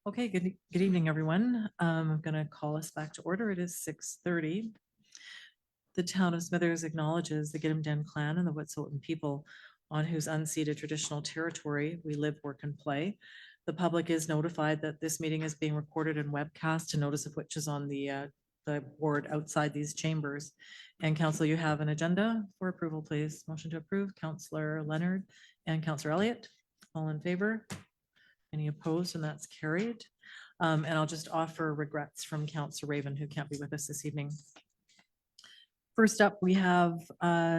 Okay, good evening, everyone. I'm going to call us back to order. It is 6:30. The town of Smithers acknowledges the Gidim Den clan and the Wet'suwet'en people on whose unceded traditional territory we live, work, and play. The public is notified that this meeting is being recorded and webcast, a notice of which is on the board outside these chambers. And council, you have an agenda for approval, please. Motion to approve, Councillor Leonard and Councillor Elliott. All in favor? Any opposed? And that's carried. And I'll just offer regrets from Councillor Raven, who can't be with us this evening. First up, we have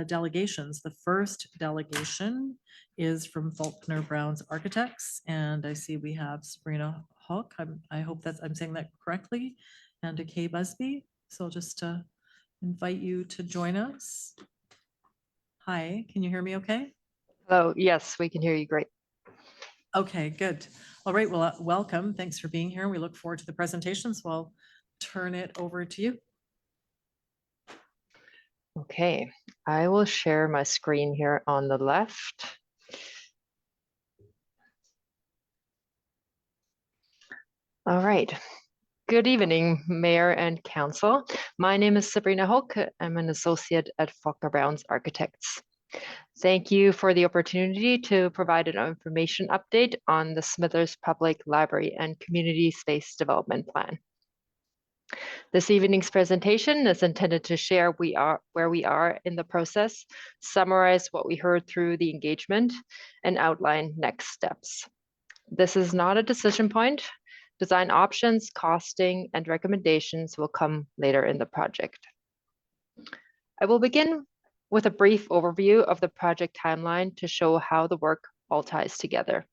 delegations. The first delegation is from Faulkner Brown's Architects, and I see we have Sabrina Hawk. I hope I'm saying that correctly, and Kay Busby. So I'll just invite you to join us. Hi, can you hear me okay? Hello, yes, we can hear you great. Okay, good. All right, well, welcome. Thanks for being here. We look forward to the presentation, so I'll turn it over to you. Okay, I will share my screen here on the left. All right. Good evening, Mayor and Council. My name is Sabrina Hook. I'm an associate at Faulkner Brown's Architects. Thank you for the opportunity to provide an information update on the Smithers Public Library and Community Space Development Plan. This evening's presentation is intended to share where we are in the process, summarize what we heard through the engagement, and outline next steps. This is not a decision point. Design options, costing, and recommendations will come later in the project. I will begin with a brief overview of the project timeline to show how the work all ties together.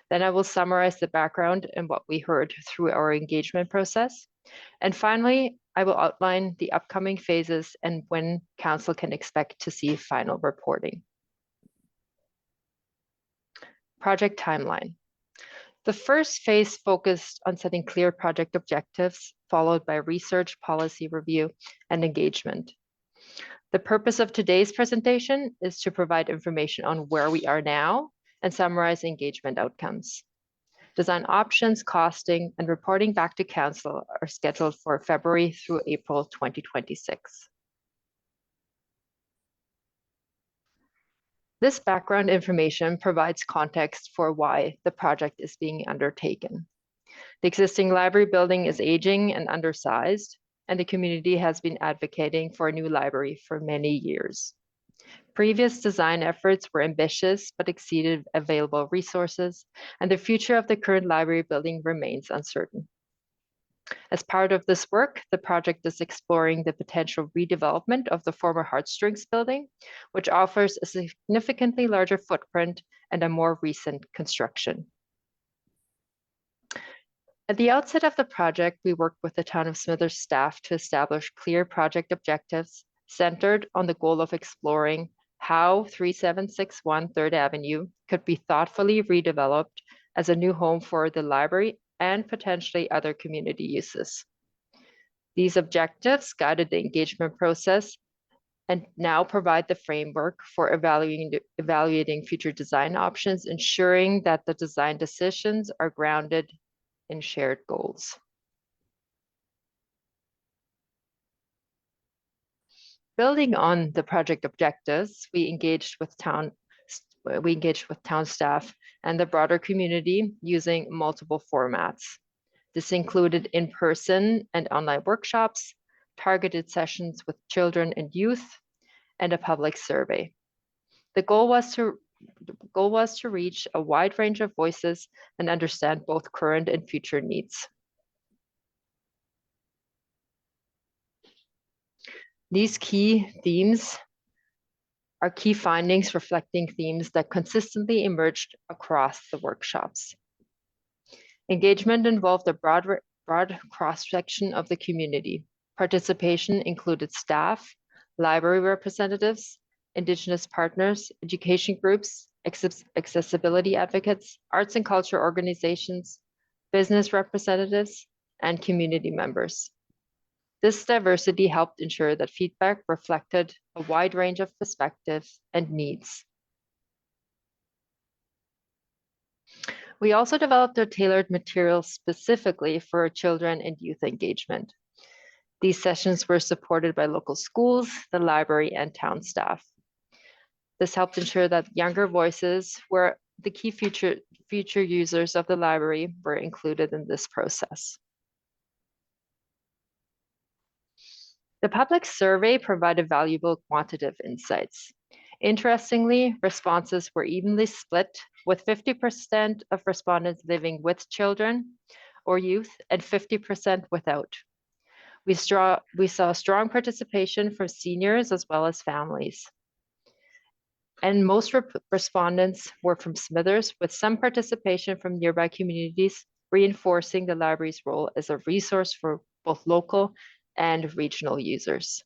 Then I will summarize the background and what we heard through our engagement process. And finally, I will outline the upcoming phases and when Council can expect to see final reporting. Project timeline. The first phase focused on setting clear project objectives, followed by research, policy review, and engagement. The purpose of today's presentation is to provide information on where we are now and summarize engagement outcomes. Design options, costing, and reporting back to Council are scheduled for February through April 2026. This background information provides context for why the project is being undertaken. The existing library building is aging and undersized, and the community has been advocating for a new library for many years. Previous design efforts were ambitious but exceeded available resources, and the future of the current library building remains uncertain. As part of this work, the project is exploring the potential redevelopment of the former Heartstrings building, which offers a significantly larger footprint and a more recent construction. At the outset of the project, we worked with the Town of Smithers staff to establish clear project objectives centered on the goal of exploring how 3761 3rd Avenue could be thoughtfully redeveloped as a new home for the library and potentially other community uses. These objectives guided the engagement process and now provide the framework for evaluating future design options, ensuring that the design decisions are grounded in shared goals. Building on the project objectives, we engaged with town staff and the broader community using multiple formats. This included in-person and online workshops, targeted sessions with children and youth, and a public survey. The goal was to reach a wide range of voices and understand both current and future needs. These key themes are key findings reflecting themes that consistently emerged across the workshops. Engagement involved a broad cross-section of the community. Participation included staff, library representatives, Indigenous partners, education groups, accessibility advocates, arts and culture organizations, business representatives, and community members. This diversity helped ensure that feedback reflected a wide range of perspectives and needs. We also developed a tailored material specifically for children and youth engagement. These sessions were supported by local schools, the library, and town staff. This helped ensure that younger voices were the key future users of the library were included in this process. The public survey provided valuable quantitative insights. Interestingly, responses were evenly split, with 50% of respondents living with children or youth and 50% without. We saw strong participation from seniors as well as families. And most respondents were from Smithers, with some participation from nearby communities, reinforcing the library's role as a resource for both local and regional users.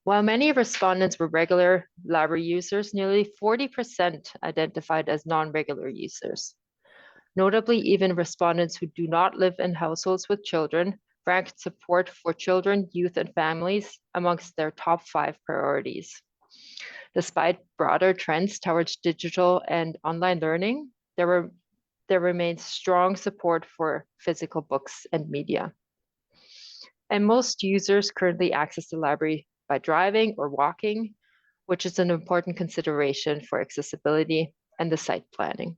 While many respondents were regular library users, nearly 40% identified as non-regular users. Notably, even respondents who do not live in households with children ranked support for children, youth, and families amongst their top 5 priorities. Despite broader trends towards digital and online learning, there remains strong support for physical books and media. And most users currently access the library by driving or walking, which is an important consideration for accessibility and the site planning.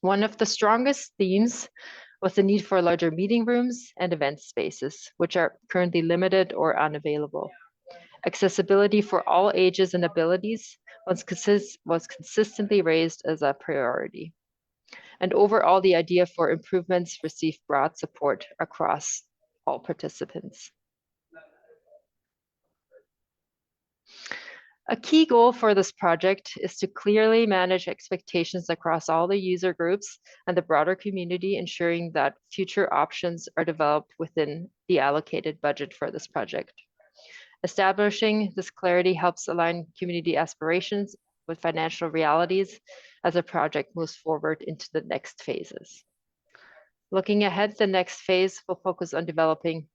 One of the strongest themes was the need for larger meeting rooms and event spaces, which are currently limited or unavailable. Accessibility for all ages and abilities was consistently raised as a priority. And overall, the idea for improvements received broad support across all participants. A key goal for this project is to clearly manage expectations across all the user groups and the broader community, ensuring that future options are developed within the allocated budget for this project. Establishing this clarity helps align community aspirations with financial realities as the project moves forward into the next phases. Looking ahead, the next phase will focus on developing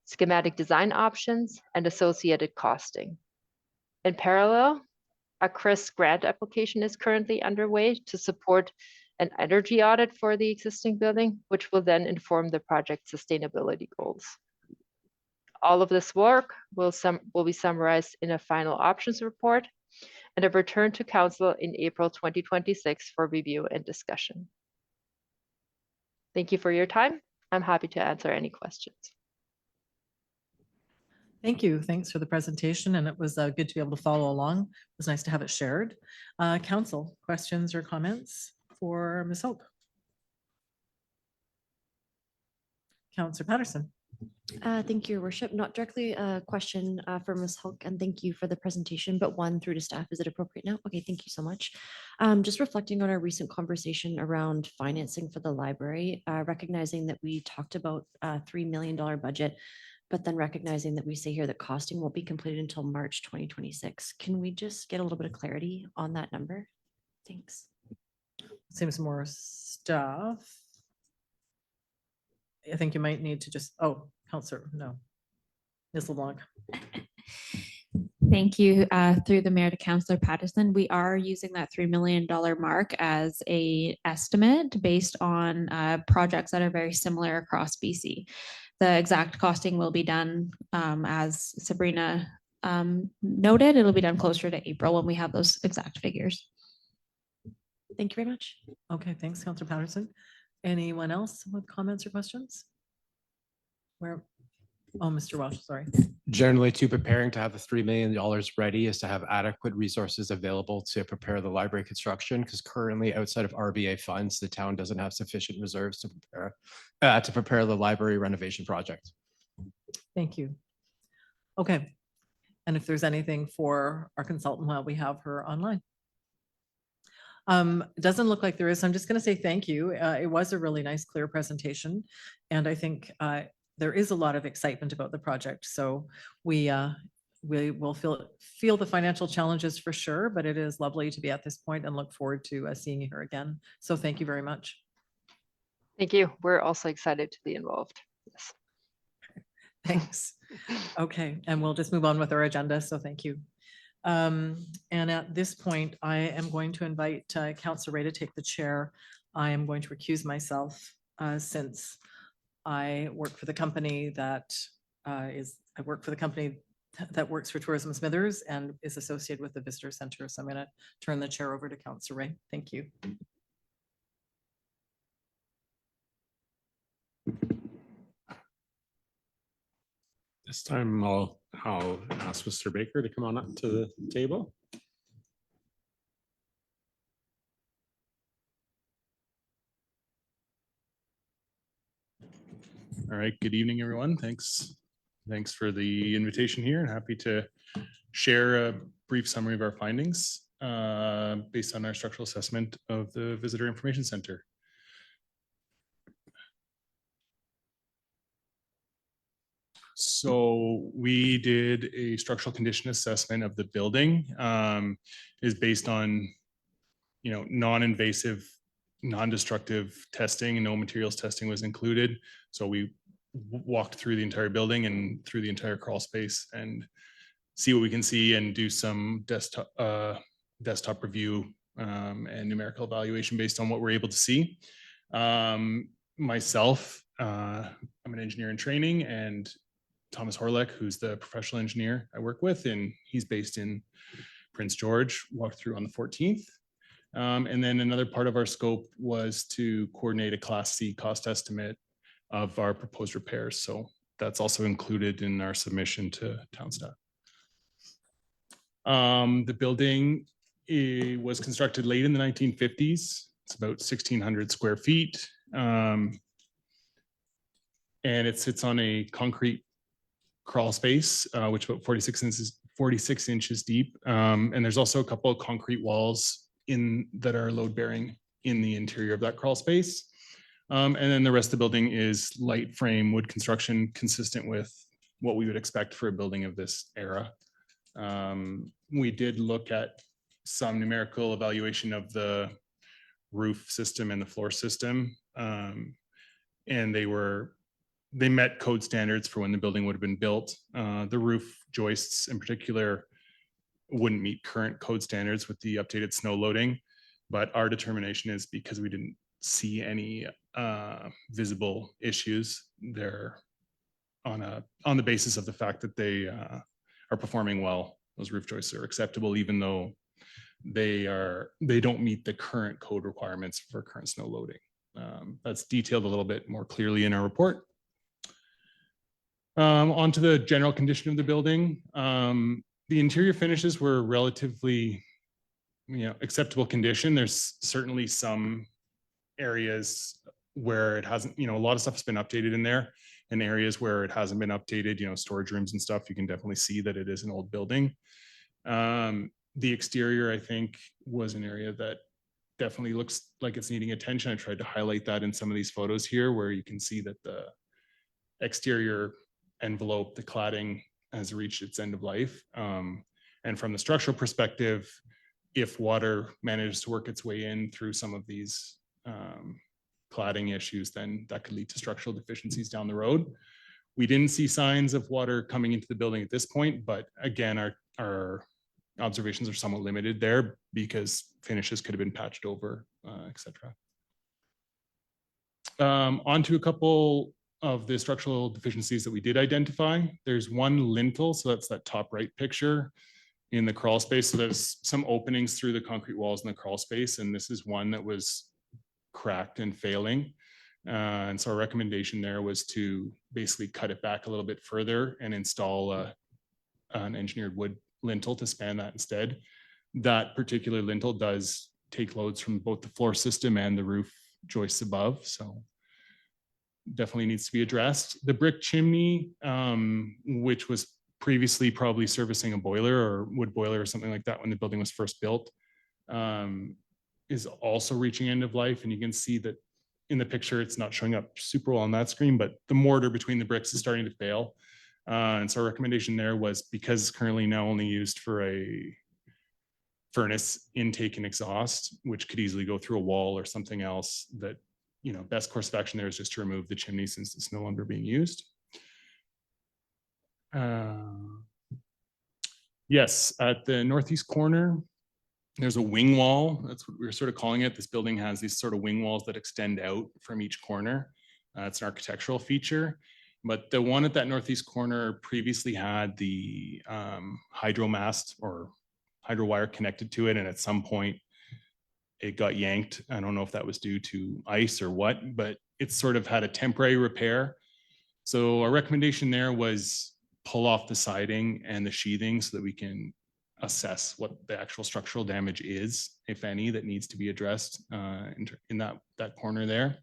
schematic design options and associated costing. In parallel, a CRIS grant application is currently underway to support an energy audit for the existing building, which will then inform the project's sustainability goals. All of this work will be summarized in a final options report and a return to Council in April 2026 for review and discussion. Thank you for your time. I'm happy to answer any questions. Thank you. Thanks for the presentation, and it was good to be able to follow along. It was nice to have it shared. Council, questions or comments for Ms. Hoke? Councillor Patterson. Thank you, Your Worship. Not directly a question for Ms. Hulk, and thank you for the presentation, but one through to staff. Is it appropriate now? Okay, thank you so much. Just reflecting on our recent conversation around financing for the library, recognizing that we talked about a $3 million budget, but then recognizing that we say here that costing won't be completed until March 2026. Can we just get a little bit of clarity on that number? Thanks. Seems more stuff. I think you might need to just, oh, Councillor, no. Ms. LeBlanc. Thank you. Through the mayor to Councillor Patterson, we are using that $3 million mark as a estimate based on projects that are very similar across BC. The exact costing will be done as Sabrina noted. It'll be done closer to April when we have those exact figures. Thank you very much. Okay, thanks, Councillor Patterson. Anyone else with comments or questions? Where? Oh, Mr. Welsh, sorry. Generally, preparing to have the $3 million ready is to have adequate resources available to prepare the library construction, because currently outside of RBA funds, the town doesn't have sufficient reserves to prepare the library renovation project. Thank you. Okay. And if there's anything for our consultant while we have her online. It doesn't look like there is. I'm just going to say thank you. It was a really nice, clear presentation. And I think there is a lot of excitement about the project. So we will feel the financial challenges for sure, but it is lovely to be at this point and look forward to seeing you here again. So thank you very much. Thank you. We're also excited to be involved. Yes. Thanks. Okay, and we'll just move on with our agenda. So thank you. And at this point, I am going to invite Councillor Ray to take the chair. I am going to recuse myself since I work for the company that I work for the company that works for Tourism Smithers and is associated with the Visitor Center. So I'm going to turn the chair over to Councillor Ray. Thank you. This time I'll ask Mr. Baker to come on up to the table. All right, good evening, everyone. Thanks for the invitation here, and happy to share a brief summary of our findings based on our structural assessment of the Visitor Information Center. So we did a structural condition assessment of the building. Is based on, non-invasive, non-destructive testing, and no materials testing was included. So we walked through the entire building and through the entire crawl space and see what we can see and do some desktop review and numerical evaluation based on what we're able to see. Myself, I'm an engineer in training, and Thomas Horlick, who's the professional engineer I work with, and he's based in Prince George, walked through on the 14th. And then another part of our scope was to coordinate a Class C cost estimate of our proposed repairs. So that's also included in our submission to town staff. The building was constructed late in the 1950s. It's about 1,600 square feet. And it sits on a concrete crawl space, which about 46 inches deep. And there's also a couple of concrete walls that are load bearing in the interior of that crawl space. And then the rest of the building is light frame wood construction, consistent with what we would expect for a building of this era. We did look at some numerical evaluation of the roof system and the floor system. And they met code standards for when the building would have been built. The roof joists in particular wouldn't meet current code standards with the updated snow loading, but our determination is because we didn't see any visible issues there on the basis of the fact that they are performing well. Those roof joists are acceptable, even though they don't meet the current code requirements for current snow loading. That's detailed a little bit more clearly in our report. Onto the general condition of the building. The interior finishes were relatively, acceptable condition. There's certainly some areas where it hasn't, a lot of stuff has been updated in there, and areas where it hasn't been updated, storage rooms and stuff, you can definitely see that it is an old building. The exterior, I think, was an area that definitely looks like it's needing attention. I tried to highlight that in some of these photos here, where you can see that the exterior envelope, the cladding, has reached its end of life. And from the structural perspective, if water manages to work its way in through some of these cladding issues, then that could lead to structural deficiencies down the road. We didn't see signs of water coming into the building at this point, but again, our observations are somewhat limited there because finishes could have been patched over, etc. Onto a couple of the structural deficiencies that we did identify. There's one lintel, so that's that top right picture in the crawl space. So there's some openings through the concrete walls in the crawl space, and this is one that was cracked and failing. And so our recommendation there was to basically cut it back a little bit further and install an engineered wood lintel to span that instead. That particular lintel does take loads from both the floor system and the roof joists above, so definitely needs to be addressed. The brick chimney, which was previously probably servicing a boiler or wood boiler or something like that when the building was first built, is also reaching end of life. And you can see that in the picture, it's not showing up super well on that screen, but the mortar between the bricks is starting to fail. And so our recommendation there was, because it's currently now only used for a furnace intake and exhaust, which could easily go through a wall or something else, that, best course of action there is just to remove the chimney since it's no longer being used. Yes, at the northeast corner, there's a wing wall. That's what we're sort of calling it. This building has these sort of wing walls that extend out from each corner. It's an architectural feature. But the one at that northeast corner previously had the hydro mast or hydro wire connected to it. And at some point it got yanked. I don't know if that was due to ice or what, but it sort of had a temporary repair. So our recommendation there was pull off the siding and the sheathing so that we can assess what the actual structural damage is, if any, that needs to be addressed in that corner there.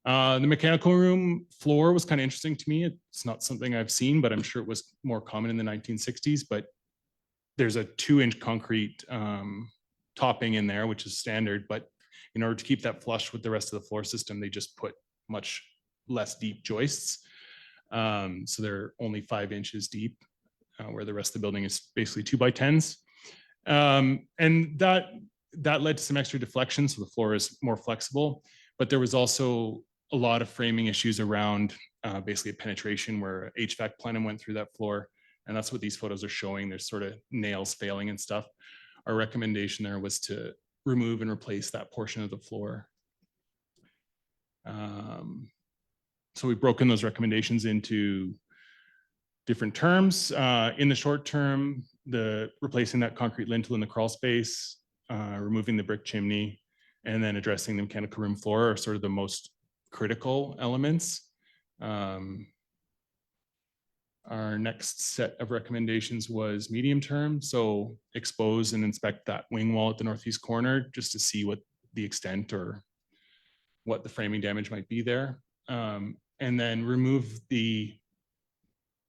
The mechanical room floor was kind of interesting to me. It's not something I've seen, but I'm sure it was more common in the 1960s. But there's a 2-inch concrete topping in there, which is standard. But in order to keep that flush with the rest of the floor system, they just put much less deep joists. So they're only 5 inches deep, where the rest of the building is basically 2x10s. And that led to some extra deflection, so the floor is more flexible. But there was also a lot of framing issues around basically a penetration where HVAC plenum went through that floor. And that's what these photos are showing. There's sort of nails failing and stuff. Our recommendation there was to remove and replace that portion of the floor. So we've broken those recommendations into different terms. In the short term, replacing that concrete lintel in the crawl space, removing the brick chimney, and then addressing the mechanical room floor are sort of the most critical elements. Our next set of recommendations was medium term. So expose and inspect that wing wall at the northeast corner just to see what the extent or what the framing damage might be there. And then remove the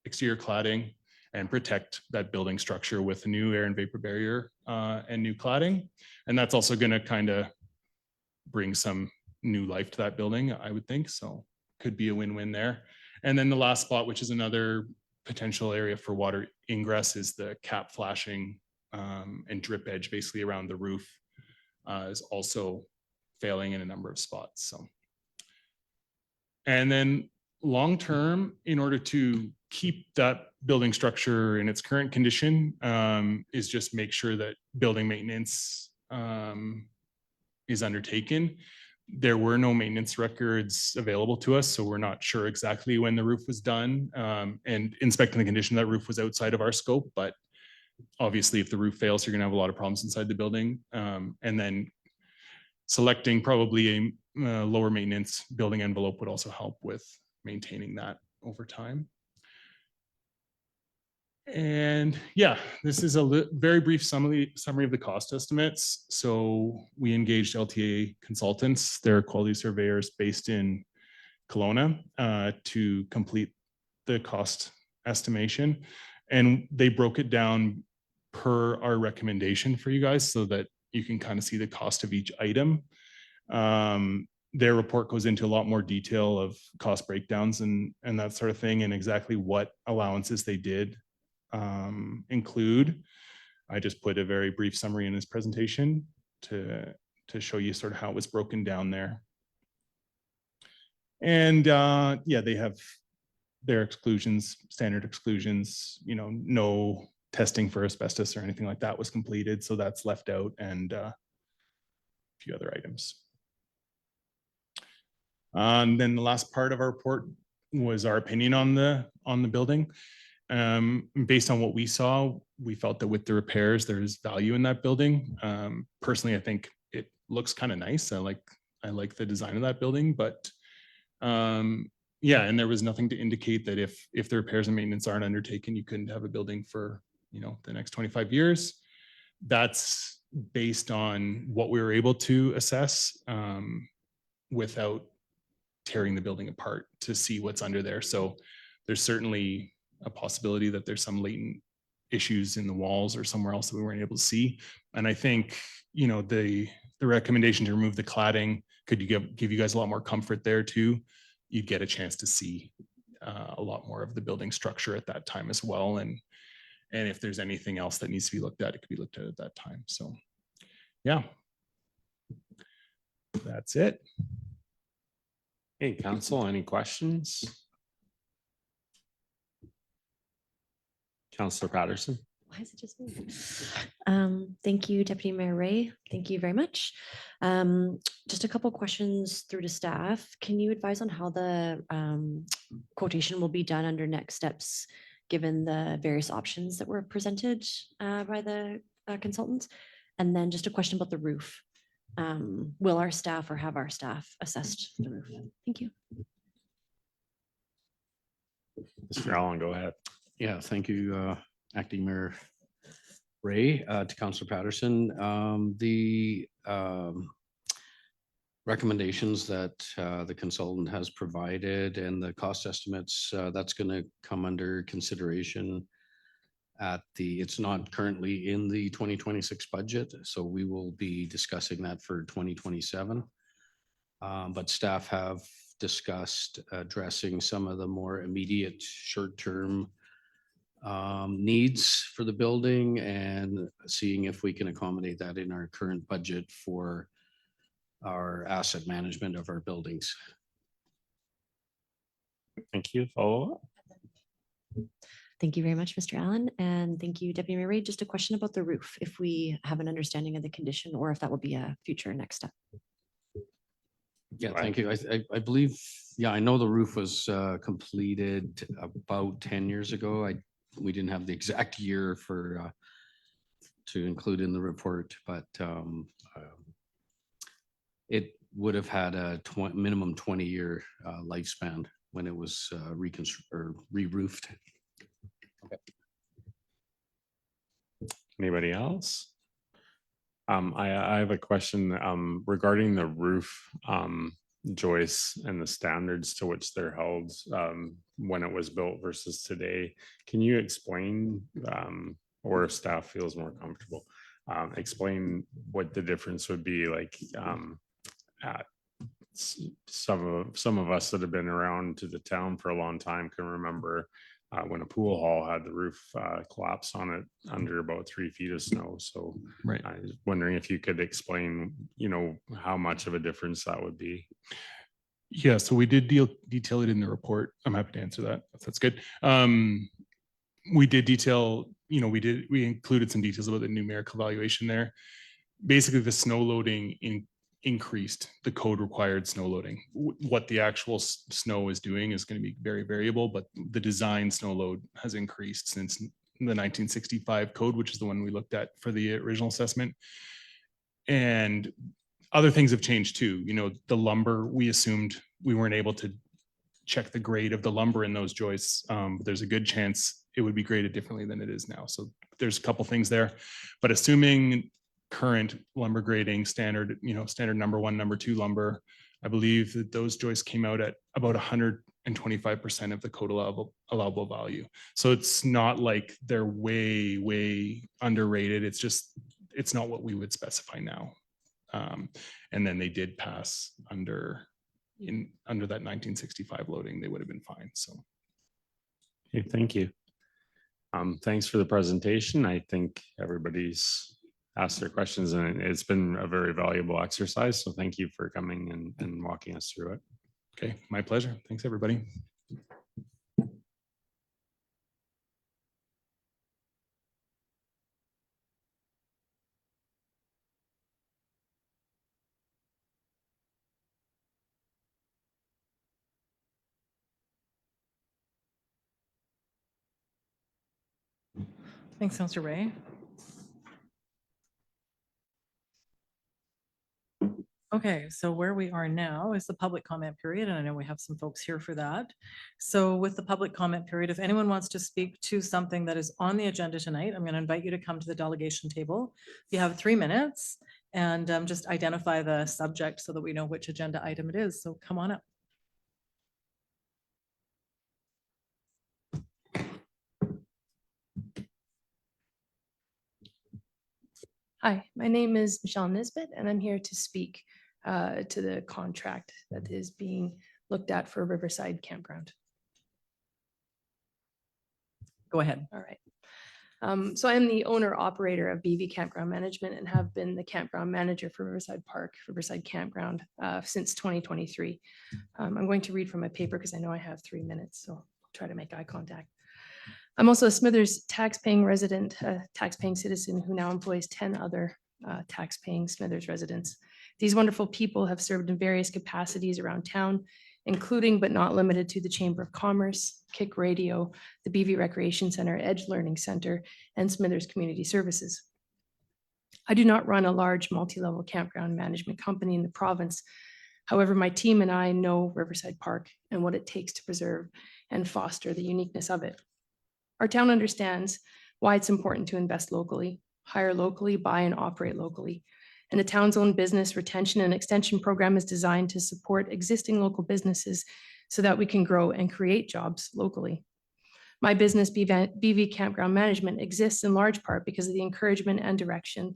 exterior cladding and protect that building structure with a new air and vapor barrier and new cladding. And that's also going to kind of bring some new life to that building, I would think. So could be a win-win there. And then the last spot, which is another potential area for water ingress, is the cap flashing and drip edge basically around the roof is also failing in a number of spots. So, and then long-term, in order to keep that building structure in its current condition, is just make sure that building maintenance is undertaken. There were no maintenance records available to us, so we're not sure exactly when the roof was done. And inspecting the condition of that roof was outside of our scope, but obviously if the roof fails, you're gonna have a lot of problems inside the building. And then selecting probably a lower maintenance building envelope would also help with maintaining that over time. And yeah, this is a very brief summary of the cost estimates. So we engaged LTA consultants, they're quality surveyors based in Kelowna, to complete the cost estimation. And they broke it down per our recommendation for you guys so that you can kind of see the cost of each item. Their report goes into a lot more detail of cost breakdowns and that sort of thing, and exactly what allowances they did include. I just put a very brief summary in this presentation to show you sort of how it was broken down there. And yeah, they have their exclusions, standard exclusions, you know, no testing for asbestos or anything like that was completed, so that's left out, and a few other items. And then the last part of our report was our opinion on the building. Based on what we saw, we felt that with the repairs, there is value in that building. Personally, I think it looks kind of nice. I like the design of that building, but yeah, and there was nothing to indicate that if the repairs and maintenance aren't undertaken, you couldn't have a building for, you know, the next 25 years. That's based on what we were able to assess without tearing the building apart to see what's under there. So there's certainly a possibility that there's some latent issues in the walls or somewhere else that we weren't able to see. And I think, you know, the recommendation to remove the cladding could give you guys a lot more comfort there too. You'd get a chance to see a lot more of the building structure at that time as well. And if there's anything else that needs to be looked at, it could be looked at that time. So yeah, that's it. Hey, council, any questions? Councillor Patterson. Why is it just me? Thank you, Deputy Mayor Ray. Thank you very much. Just a couple questions through to staff. Can you advise on how the quotation will be done under next steps, given the various options that were presented by the consultants? And then just a question about the roof. Will our staff or have our staff assessed the roof? Thank you. Mr. Allen, go ahead. Yeah, thank you, Acting Mayor Ray, to Councillor Patterson. The recommendations that the consultant has provided and the cost estimates, that's going to come under consideration at it's not currently in the 2026 budget, so we will be discussing that for 2027. But staff have discussed addressing some of the more immediate short-term needs for the building and seeing if we can accommodate that in our current budget for our asset management of our buildings. Thank you. Follow up. Thank you very much, Mr. Allen, and thank you, Deputy Mayor Ray. Just a question about the roof, if we have an understanding of the condition or if that will be a future next step. Yeah, Right. thank you. I believe, yeah, I know the roof was completed about 10 years ago. We didn't have the exact year for to include in the report, but it would have had a minimum 20-year lifespan when it was re-roofed. Anybody else? I have a question regarding the roof joists and the standards to which they're held when it was built versus today. Can you explain, or if staff feels more comfortable, explain what the difference would be like? Some of us that have been around to the town for a long time can remember when a pool hall had the roof collapse on it under about 3 feet of snow. So Right. I was wondering if you could explain, how much of a difference that would be. Yeah, so we did detail it in the report. I'm happy to answer that, if that's good. We did detail, we included some details about the numerical evaluation there. Basically, the snow loading increased the code required snow loading. What the actual snow is doing is going to be very variable, but the design snow load has increased since the 1965 code, which is the one we looked at for the original assessment. And other things have changed too. The lumber, we assumed we weren't able to check the grade of the lumber in those joists. But there's a good chance it would be graded differently than it is now. So there's a couple things there, but assuming current lumber grading standard, standard number 1, number 2 lumber, I believe that those joists came out at about 125% of the code allowable value. So it's not like they're way, way underrated. It's just, it's not what we would specify now. And then they did pass under that 1965 loading, they would have been fine. So. Okay, thank you. Thanks for the presentation. I think everybody's asked their questions and it's been a very valuable exercise. So thank you for coming and walking us through it. Okay, my pleasure. Thanks, everybody. Thanks, Councillor Ray. Okay, so where we are now is the public comment period, and I know we have some folks here for that. So with the public comment period, if anyone wants to speak to something that is on the agenda tonight, I'm going to invite you to come to the delegation table. You have 3 minutes and just identify the subject so that we know which agenda item it is. So come on up. Hi, my name is Michelle Nisbet, and I'm here to speak to the contract that is being looked at for Riverside Campground. Go ahead. All right. So I'm the owner operator of BV Campground Management and have been the campground manager for Riverside Park, Riverside Campground since 2023. I'm going to read from my paper because I know I have 3 minutes, so I'll try to make eye contact. I'm also a Smithers tax-paying resident, a tax-paying citizen who now employs 10 other tax-paying Smithers residents. These wonderful people have served in various capacities around town, including but not limited to the Chamber of Commerce, Kick Radio, the BV Recreation Center, Edge Learning Center, and Smithers Community Services. I do not run a large multi-level campground management company in the province. However, my team and I know Riverside Park and what it takes to preserve and foster the uniqueness of it. Our town understands why it's important to invest locally, hire locally, buy and operate locally. And the town's own business retention and extension program is designed to support existing local businesses so that we can grow and create jobs locally. My business, BV Campground Management, exists in large part because of the encouragement and direction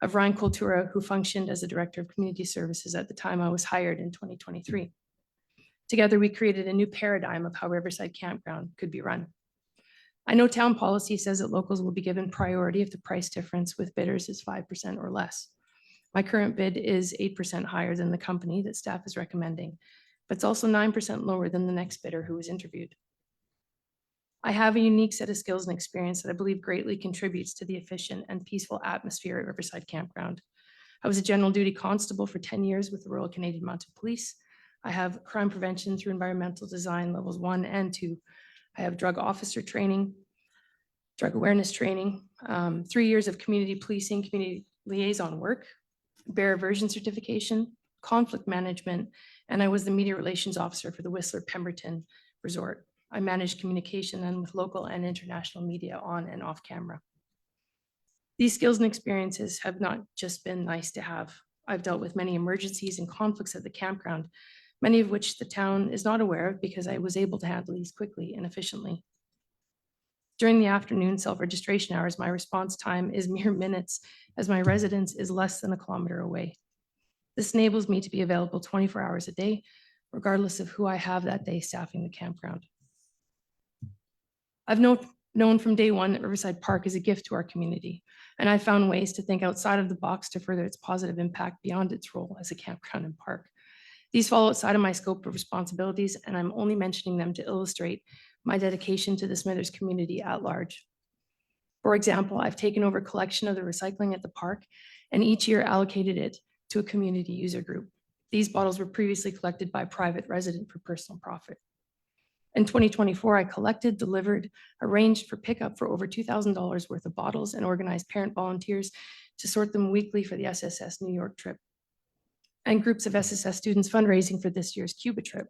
of Ryan Kultura, who functioned as the Director of Community Services at the time I was hired in 2023. Together, we created a new paradigm of how Riverside Campground could be run. I know town policy says that locals will be given priority if the price difference with bidders is 5% or less. My current bid is 8% higher than the company that staff is recommending, but it's also 9% lower than the next bidder who was interviewed. I have a unique set of skills and experience that I believe greatly contributes to the efficient and peaceful atmosphere at Riverside Campground. I was a general duty constable for 10 years with the Royal Canadian Mounted Police. I have crime prevention through environmental design levels 1 and 2. I have drug officer training, drug awareness training, 3 years of community policing, community liaison work, bear aversion certification, conflict management, and I was the media relations officer for the Whistler Pemberton Resort. I managed communication then with local and international media on and off camera. These skills and experiences have not just been nice to have. I've dealt with many emergencies and conflicts at the campground, many of which the town is not aware of because I was able to handle these quickly and efficiently. During the afternoon self-registration hours, my response time is mere minutes as my residence is less than a kilometer away. This enables me to be available 24 hours a day, regardless of who I have that day staffing the campground. I've known from day one that Riverside Park is a gift to our community, and I found ways to think outside of the box to further its positive impact beyond its role as a campground and park. These fall outside of my scope of responsibilities, and I'm only mentioning them to illustrate my dedication to the Smithers community at large. For example, I've taken over collection of the recycling at the park and each year allocated it to a community user group. These bottles were previously collected by a private resident for personal profit. In 2024, I collected, delivered, arranged for pickup for over $2,000 worth of bottles and organized parent volunteers to sort them weekly for the SSS New York trip and groups of SSS students fundraising for this year's Cuba trip.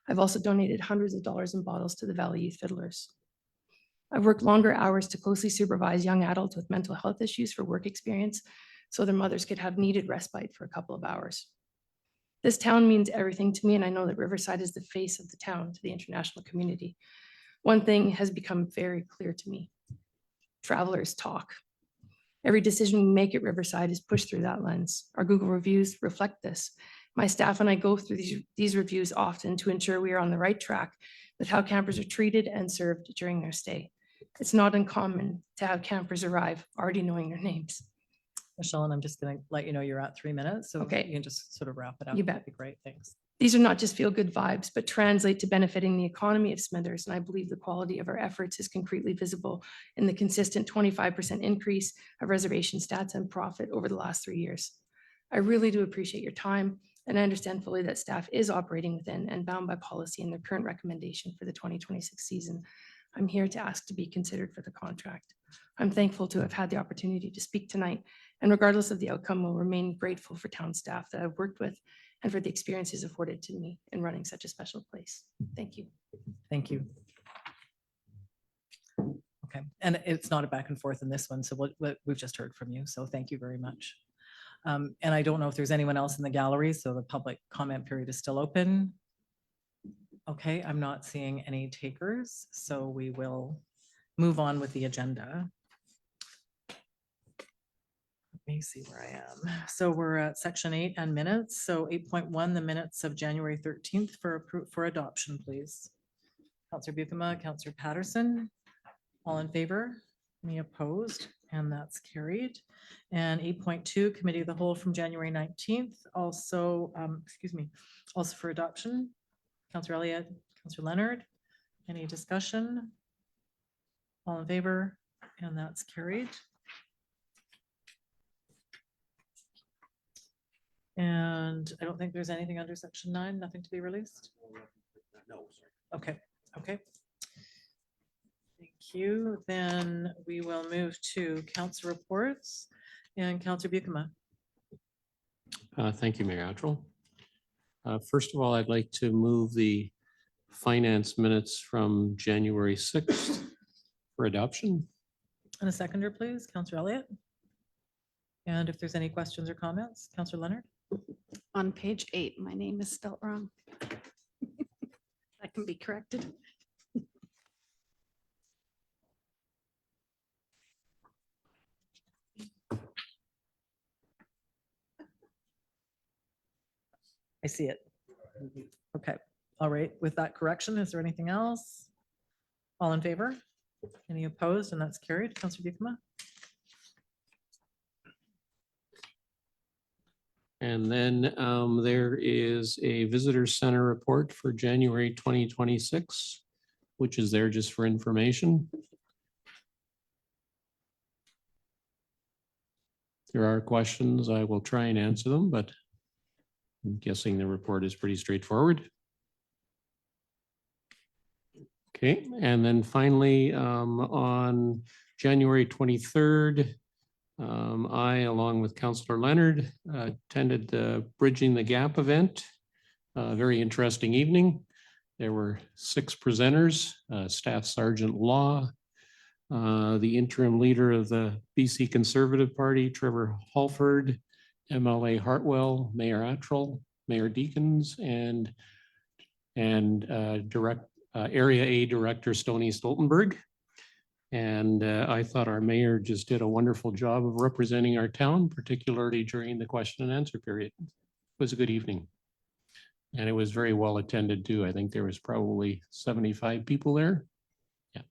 I've also donated hundreds of dollars in bottles to the Valley Youth Fiddlers. I've worked longer hours to closely supervise young adults with mental health issues for work experience so their mothers could have needed respite for a couple of hours. This town means everything to me, and I know that Riverside is the face of the town to the international community. One thing has become very clear to me. Travelers talk. Every decision we make at Riverside is pushed through that lens. Our Google reviews reflect this. My staff and I go through these reviews often to ensure we are on the right track with how campers are treated and served during their stay. It's not uncommon to have campers arrive already knowing their names. Michelle, and I'm just going to let you know you're at 3 minutes. So Okay. you can just sort of wrap it up. You bet. That'd be great. Thanks. These are not just feel-good vibes, but translate to benefiting the economy of Smithers. And I believe the quality of our efforts is concretely visible in the consistent 25% increase of reservation stats and profit over the last 3 years. I really do appreciate your time, and I understand fully that staff is operating within and bound by policy in their current recommendation for the 2026 season. I'm here to ask to be considered for the contract. I'm thankful to have had the opportunity to speak tonight, and regardless of the outcome, will remain grateful for town staff that I've worked with and for the experiences afforded to me in running such a special place. Thank you. Thank you. Okay, and it's not a back and forth in this one, so what we've just heard from you, so thank you very much. And I don't know if there's anyone else in the gallery, so the public comment period is still open. Okay, I'm not seeing any takers, so we will move on with the agenda. Let me see where I am. So we're at section 8 and minutes. So 8.1, the minutes of January 13th for adoption, please. Councillor Buikema, Councillor Patterson, all in favor? Any opposed? And that's carried. And 8.2, Committee of the Whole from January 19th, also, also for adoption. Councillor Elliott, Councillor Leonard, any discussion? All in favor? And that's carried. And I don't think there's anything under section 9, nothing to be released. Okay, okay. Thank you. Then we will move to council reports and Councillor Bucama. Thank you, Mayor Attrell. First of all, I'd like to move the finance minutes from January 6th for adoption. And a seconder, please, Councillor Elliott. And if there's any questions or comments, Councillor Leonard. On page 8, my name is spelled wrong. That can be corrected. I see it. Okay, all right. With that correction, is there anything else? All in favor? Any opposed? And that's carried. Councillor Bucama. And then there is a visitor center report for January 2026, which is there just for information. If there are questions, I will try and answer them, but I'm guessing the report is pretty straightforward. Okay, and then finally, on January 23rd, I, along with Councillor Leonard, attended the Bridging the Gap event. A very interesting evening. There were 6 presenters, Staff Sergeant Law, the interim leader of the BC Conservative Party, Trevor Halford, MLA Hartwell, Mayor Attrell, Mayor Deacons, and Area A Director Stony Stoltenberg. And I thought our mayor just did a wonderful job of representing our town, particularly during the question and answer period. It was a good evening. And it was very well attended too. I think there was probably 75 people there. Yeah.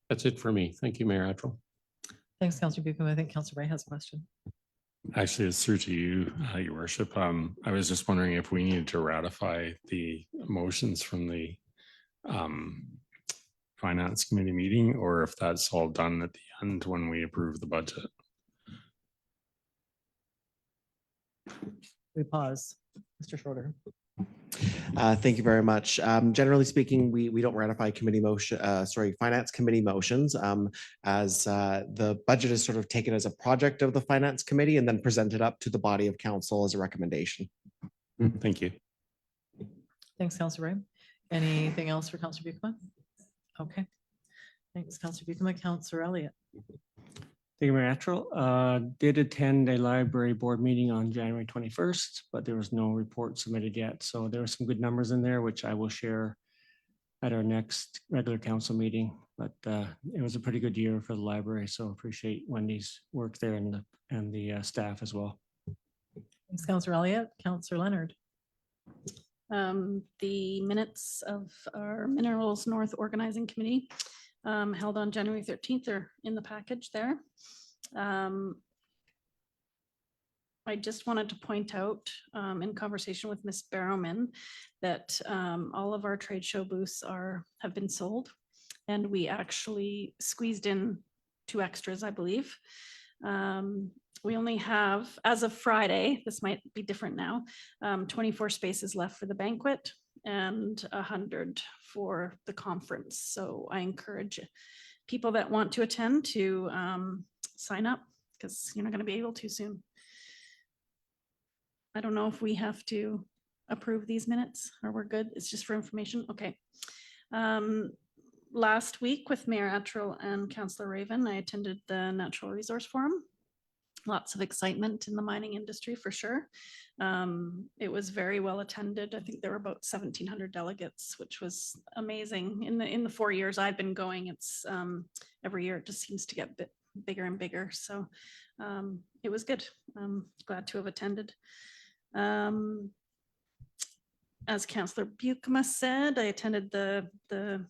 That's it for me. Thank you, Mayor Attrell. Thanks, Councillor Bucama. I think Councillor Ray has a question. Actually, it's through to you, Your Worship. I was just wondering if we needed to ratify the motions from the Finance Committee meeting, or if that's all done at the end when we approve the budget. We pause. Mr. Schroeder. Thank you very much. Generally speaking, we don't ratify committee motion, finance committee motions, as the budget is sort of taken as a project of the finance committee and then presented up to the body of council as a recommendation. Thank you. Thanks, Councillor Ray. Anything else for Councillor Bucama? Okay. Thanks, Councillor Bucama. Councillor Elliott. Thank you, Mayor Attrell. Did attend a library board meeting on January 21st, but there was no report submitted yet. So there were some good numbers in there, which I will share at our next regular council meeting. But it was a pretty good year for the library. So appreciate Wendy's work there and the staff as well. Thanks, Councillor Elliott. Councillor Leonard. The minutes of our Minerals North Organizing Committee held on January 13th are in the package there. I just wanted to point out in conversation with Ms. Barrowman that all of our trade show booths have been sold, and we actually squeezed in 2 extras, I believe. We only have, as of Friday, this might be different now, 24 spaces left for the banquet and 100 for the conference. So I encourage people that want to attend to sign up, because you're not going to be able to soon. I don't know if we have to approve these minutes or we're good. It's just for information. Okay. Last week with Mayor Attrell and Councillor Raven, I attended the Natural Resource Forum. Lots of excitement in the mining industry for sure. It was very well attended. I think there were about 1,700 delegates, which was amazing. In the 4 years I've been going, it's every year it just seems to get a bit bigger and bigger. So it was good. I'm glad to have attended. As Councillor Bucama said, I attended the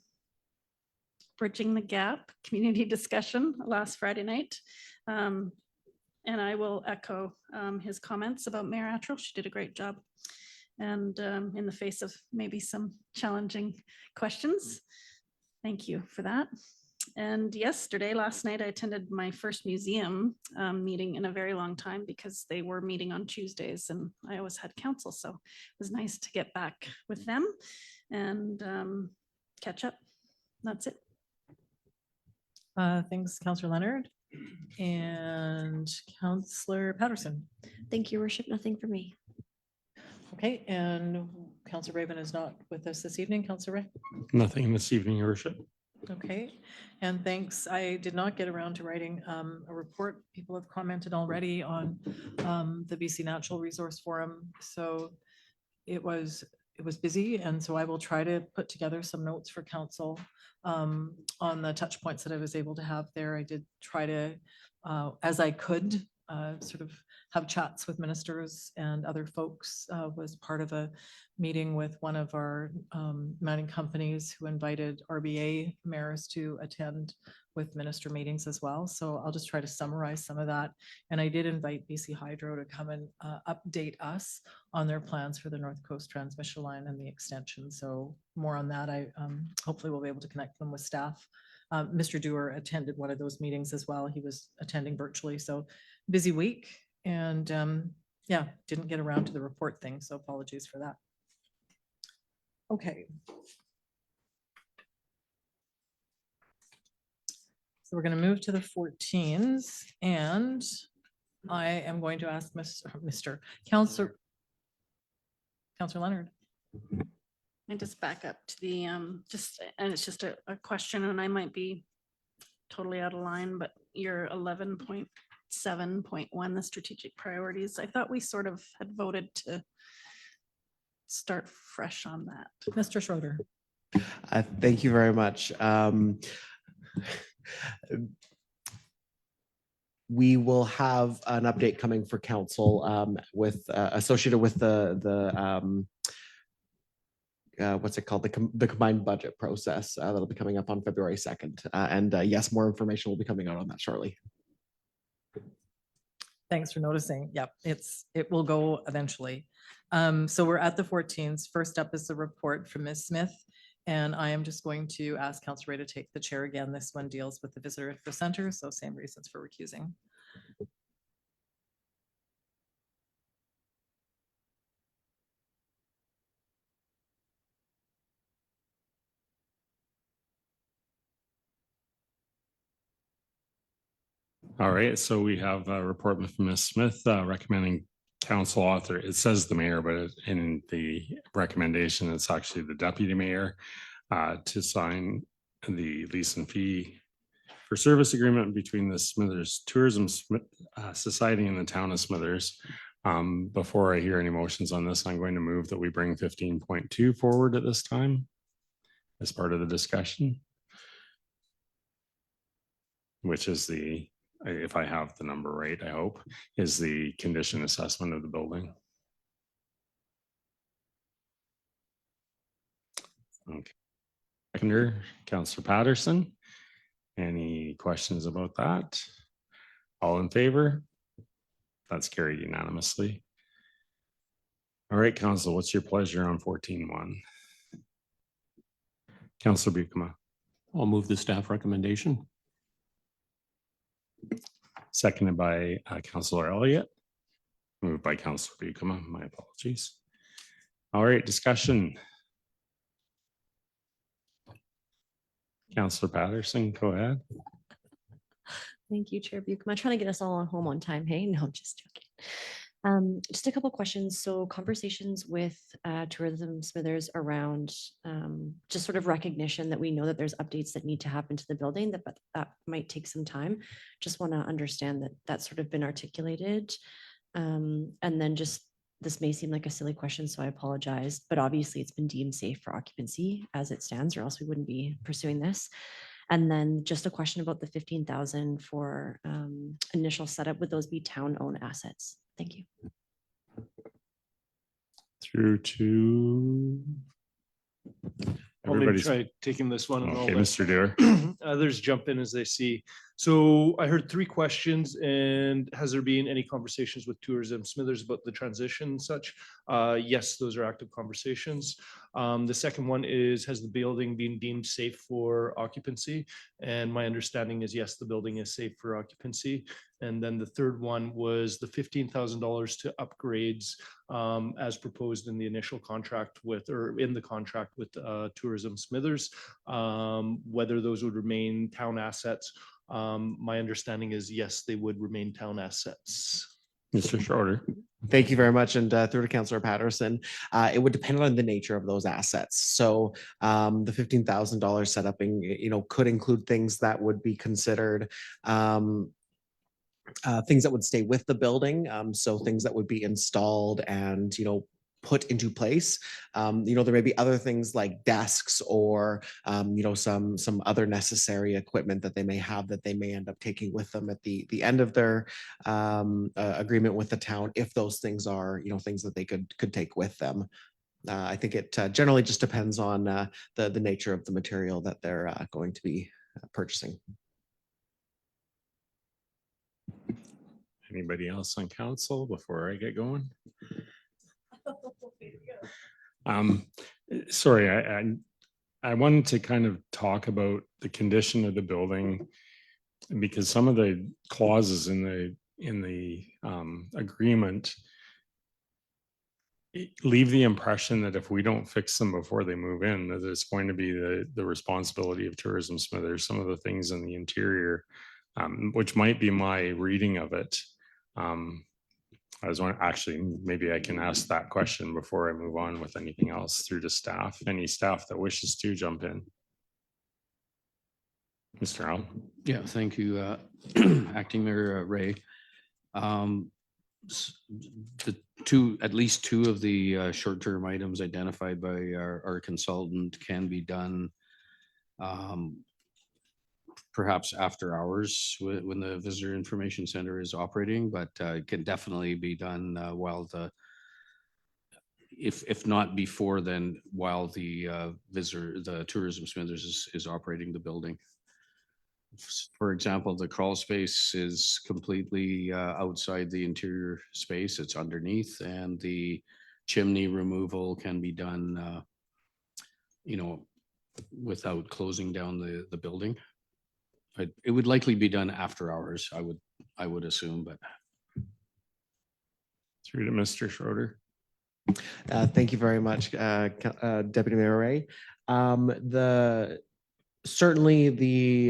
Bridging the Gap community discussion last Friday night. And I will echo his comments about Mayor Attrell. She did a great job. And in the face of maybe some challenging questions. Thank you for that. And yesterday, last night, I attended my first museum meeting in a very long time because they were meeting on Tuesdays and I always had council. So it was nice to get back with them and catch up. That's it. Thanks, Counselor Leonard and Counselor Patterson. Thank you, your worship. Nothing for me. Okay, and Counselor Raven is not with us this evening. Counselor Ray? Nothing this evening, your worship. Okay, and thanks. I did not get around to writing a report. People have commented already on the BC Natural Resource Forum. So it was busy, and so I will try to put together some notes for council on the touch points that I was able to have there. I did try to, as I could, sort of have chats with ministers and other folks. Was part of a meeting with one of our mining companies who invited RBA mayors to attend with minister meetings as well. So I'll just try to summarize some of that. And I did invite BC Hydro to come and update us on their plans for the North Coast Transmission Line and the extension. So more on that. I hopefully will be able to connect them with staff. Mr. Dewar attended one of those meetings as well. He was attending virtually. So busy week. And yeah, didn't get around to the report thing. So apologies for that. Okay. So we're going to move to the 14s, and I am going to ask Mr. Counselor Leonard. I just back up to the, and it's just a question, and I might be totally out of line, but your 11.7.1, the strategic priorities, I thought we sort of had voted to start fresh on that. Mr. Schroeder. Thank you very much. We will have an update coming for council with associated with the what's it called? The combined budget process that'll be coming up on February 2nd. And yes, more information will be coming out on that shortly. Thanks for noticing. Yep, it will go eventually. So we're at the 14s. First up is the report from Ms. Smith. And I am just going to ask Councilor Ray to take the chair again. This one deals with the Visitor Info Center, so same reasons for recusing. All right, so we have a report from Ms. Smith recommending council author. It says the mayor, but in the recommendation, it's actually the deputy mayor to sign the lease and fee for service agreement between the Smithers Tourism Society and the town of Smithers. Before I hear any motions on this, I'm going to move that we bring 15.2 forward at this time as part of the discussion, which is the, if I have the number right, I hope, is the condition assessment of the building. Okay. Seconder, Councillor Patterson. Any questions about that? All in favor? That's carried unanimously. All right, Council, what's your pleasure on 14.1? Councillor Bukema. I'll move the staff recommendation. Seconded by Councillor Elliott. Moved by Councillor Bukema. My apologies. All right, discussion. Councillor Patterson, go ahead. Thank you, Chair Buchman. I'm trying to get us all home on time. Hey, no, just joking. Just a couple questions. So conversations with Tourism Smithers around just sort of recognition that we know that there's updates that need to happen to the building, but that might take some time. Just want to understand that that's sort of been articulated. And then just, this may seem like a silly question, so I apologize, but obviously it's been deemed safe for occupancy as it stands, or else we wouldn't be pursuing this. And then just a question about the 15,000 for initial setup. Would those be town-owned assets? Thank you. Through to. I'll maybe Everybody's. try taking this one. And Okay, I'll let Mr. Dewar. others jump in as they see So I heard three questions, and has there been any conversations with Tourism Smithers about the transition and such? Yes, those are active conversations. The second one is, has the building been deemed safe for occupancy? And my understanding is yes, the building is safe for occupancy. And then the third one was the $15,000 to upgrades as proposed in the initial contract with, or in the contract with Tourism Smithers, whether those would remain town assets. My understanding is yes, they would remain town assets. Mr. Schroeder. Thank you very much. And through to Councillor Patterson, it would depend on the nature of those assets. So the $15,000 setup, could include things that would be considered things that would stay with the building. So things that would be installed and, put into place. There may be other things like desks or, some other necessary equipment that they may have that they may end up taking with them at the end of their agreement with the town, if those things are, things that they could take with them. I think it generally just depends on the nature of the material that they're going to be purchasing. Anybody else on council before I get going? Sorry, I wanted to kind of talk about the condition of the building, because some of the clauses in the agreement leave the impression that if we don't fix them before they move in, that it's going to be the responsibility of Tourism Smithers. Some of the things in the interior, which might be my reading of it. I was wondering, actually, maybe I can ask that question before I move on with anything else through to staff. Any staff that wishes to jump in? Mr. Allen. Yeah, thank you, Acting Mayor Ray. At least two of the short-term items identified by our consultant can be done perhaps after hours when the Visitor Information Center is operating, but it can definitely be done while if not before, then while the Tourism Smithers is operating the building. For example, the crawl space is completely outside the interior space. It's underneath, and the chimney removal can be done, without closing down the building. But it would likely be done after hours, I would assume, but. Through to Mr. Schroeder. Thank you very much, Deputy Mayor Ray. Certainly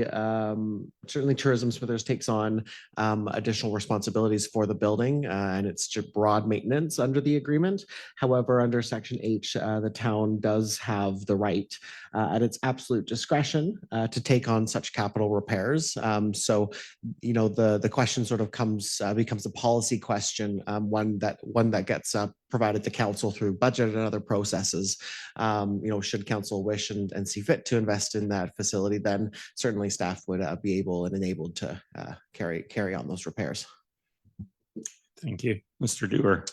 Tourism Smithers takes on additional responsibilities for the building and its broad maintenance under the agreement. However, under Section H, the town does have the right at its absolute discretion to take on such capital repairs. So, the question sort of becomes a policy question, one that gets provided to council through budget and other processes. Should council wish and see fit to invest in that facility, then certainly staff would be able and enabled to carry on those repairs. Thank you. Mr. Dewar.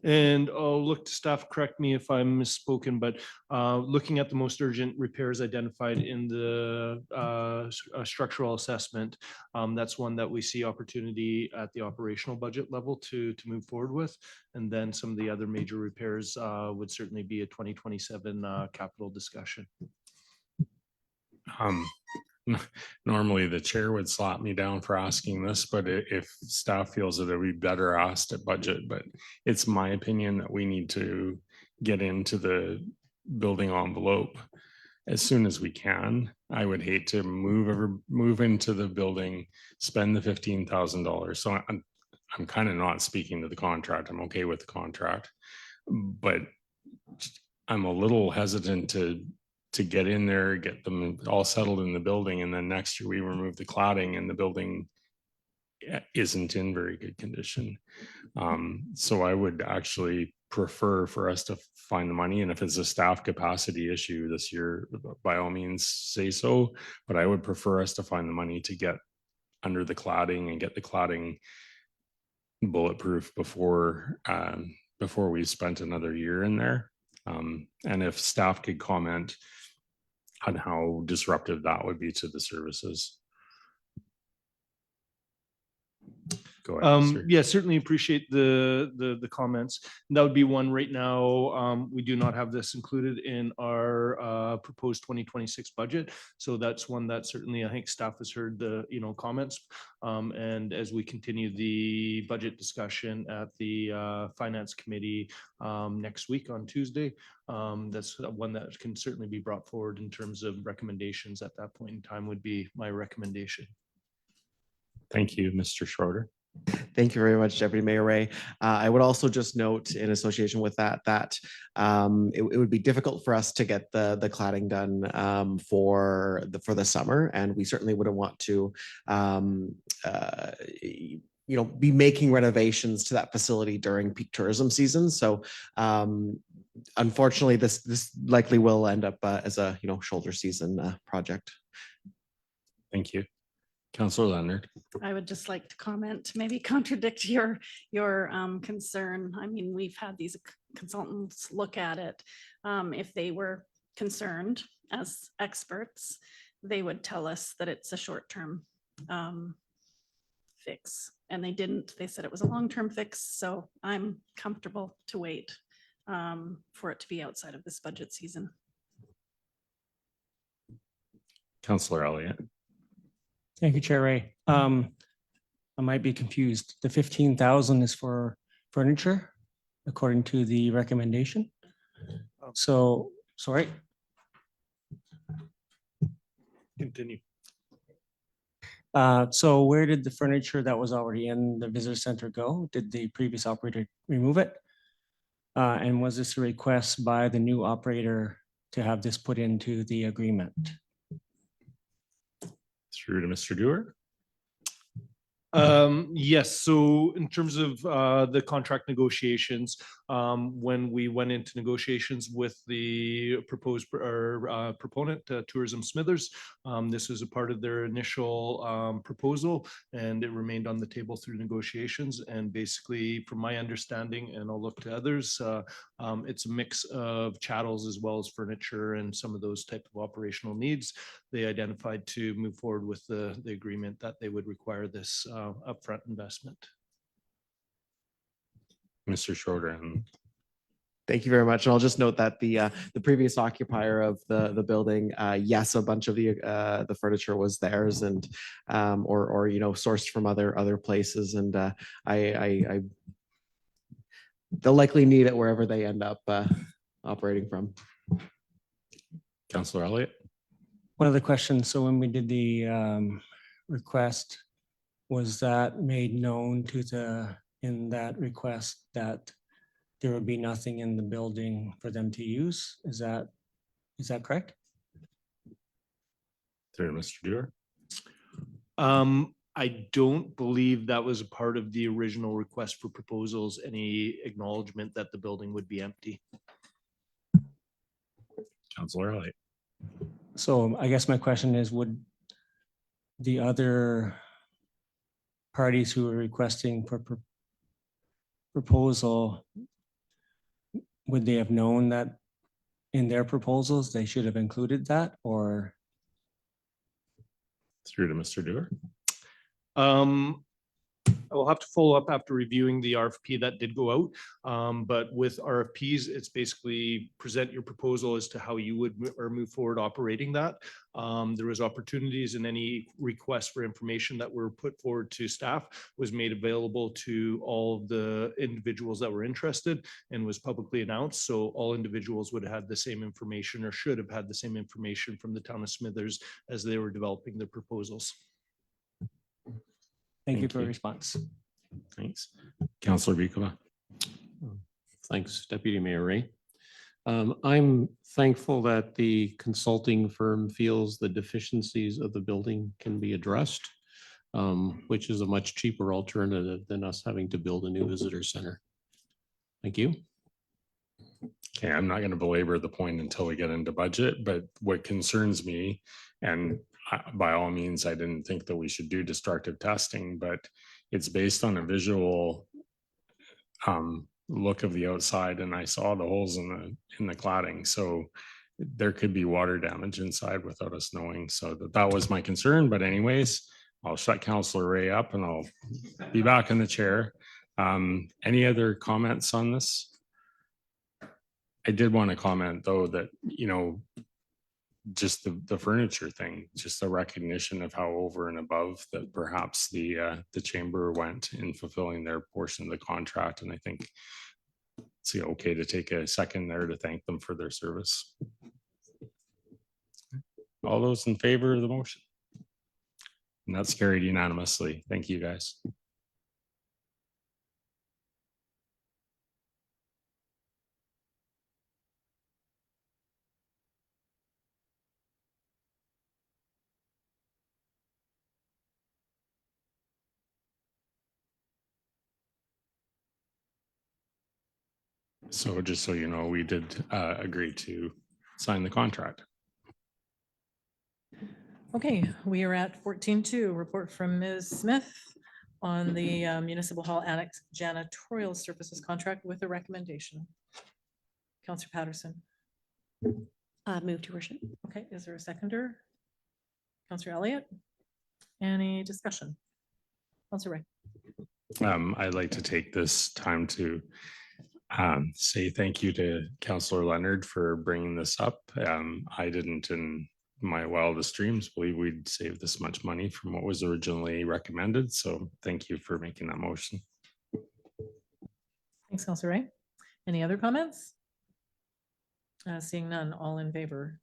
And I'll look to staff, correct me if I'm misspoken, but looking at the most urgent repairs identified in the structural assessment, that's one that we see opportunity at the operational budget level to move forward with. And then some of the other major repairs would certainly be a 2027 capital discussion. Normally the chair would slap me down for asking this, but if staff feels that it would be better asked at budget, but it's my opinion that we need to get into the building envelope as soon as we can. I would hate to move into the building, spend the $15,000. So I'm kind of not speaking to the contract. I'm okay with the contract, but I'm a little hesitant to get in there, get them all settled in the building, and then next year we remove the cladding and the building isn't in very good condition. So I would actually prefer for us to find the money, and if it's a staff capacity issue this year, by all means say so, but I would prefer us to find the money to get under the cladding and get the cladding bulletproof before we spent another year in there. And if staff could comment on how disruptive that would be to the services. Go ahead. sir. Yeah, certainly appreciate the comments. That would be one right now. We do not have this included in our proposed 2026 budget. So that's one that certainly I think staff has heard the, comments. And as we continue the budget discussion at the Finance Committee next week on Tuesday, that's one that can certainly be brought forward in terms of recommendations at that point in time would be my recommendation. Thank you, Mr. Schroeder. Thank you very much, Deputy Mayor Ray. I would also just note in association with that, it would be difficult for us to get the cladding done for the summer. And we certainly wouldn't want to be making renovations to that facility during peak tourism season. So unfortunately, this likely will end up as a shoulder season project. Thank you. Councillor Leonard. I would just like to comment, maybe contradict your concern. I mean, we've had these consultants look at it. If they were concerned as experts, they would tell us that it's a short-term fix, and they didn't. They said it was a long-term fix, so I'm comfortable to wait for it to be outside of this budget season. Councillor Elliott. Thank you, Chair Ray. I might be confused. The 15,000 is for furniture, according to the recommendation. So, sorry. Continue. So where did the furniture that was already in the visitor center go? Did the previous operator remove it? And was this a request by the new operator to have this put into the agreement? Through to Mr. Dewar. Yes, so in terms of the contract negotiations, when we went into negotiations with the proposed proponent, Tourism Smithers, this was a part of their initial proposal, and it remained on the table through negotiations. And basically, from my understanding, and I'll look to others, it's a mix of chattels as well as furniture and some of those type of operational needs. They identified to move forward with the agreement that they would require this upfront investment. Mr. Schroeder. Thank you very much. And I'll just note that the previous occupier of the building, yes, a bunch of the furniture was theirs, and or sourced from other places, and they'll likely need it wherever they end up operating from. Councillor Elliott. One other question. So when we did the request, was that made known to in that request that there would be nothing in the building for them to use? Is that correct? Through to Mr. Dewar. I don't believe that was a part of the original request for proposals, any acknowledgement that the building would be empty. Councillor Elliott. So I guess my question is, would the other parties who are requesting for proposal, would they have known that in their proposals they should have included that, or? Through to Mr. Dewar. I will have to follow up after reviewing the RFP that did go out. But with RFPs, it's basically present your proposal as to how you would move forward operating that. There was opportunities, and any requests for information that were put forward to staff was made available to all of the individuals that were interested and was publicly announced. So all individuals would have had the same information, or should have had the same information from the town of Smithers as they were developing their proposals. Thank you for your response. Thanks. Councillor Bikova. Thanks, Deputy Mayor Ray. I'm thankful that the consulting firm feels the deficiencies of the building can be addressed, which is a much cheaper alternative than us having to build a new visitor center. Thank you. Okay, I'm not going to belabor the point until we get into budget, but what concerns me, and by all means, I didn't think that we should do destructive testing, but it's based on a visual look of the outside, and I saw the holes in the cladding. So there could be water damage inside without us knowing. So that was my concern. But anyways, I'll shut Counselor Ray up and I'll be back in the chair. Any other comments on this? I did want to comment though that, you know, just the furniture thing, just the recognition of how over and above that perhaps the chamber went in fulfilling their portion of the contract. And I think it's okay to take a second there to thank them for their service. All those in favor of the motion? And that's carried unanimously. Thank you, guys. So just so you know, we did agree to sign the contract. Okay, we are at 14.2, report from Ms. Smith on the Municipal Hall Annex janitorial services contract with a recommendation. Counselor Patterson. Move to worship. Okay, is there a seconder? Counselor Elliott? Any discussion? Counselor Ray. I'd like to take this time to say thank you to Councillor Leonard for bringing this up. I didn't in my wildest dreams believe we'd save this much money from what was originally recommended. So thank you for making that motion. Thanks, Counselor Ray. Any other comments? Seeing none, all in favor?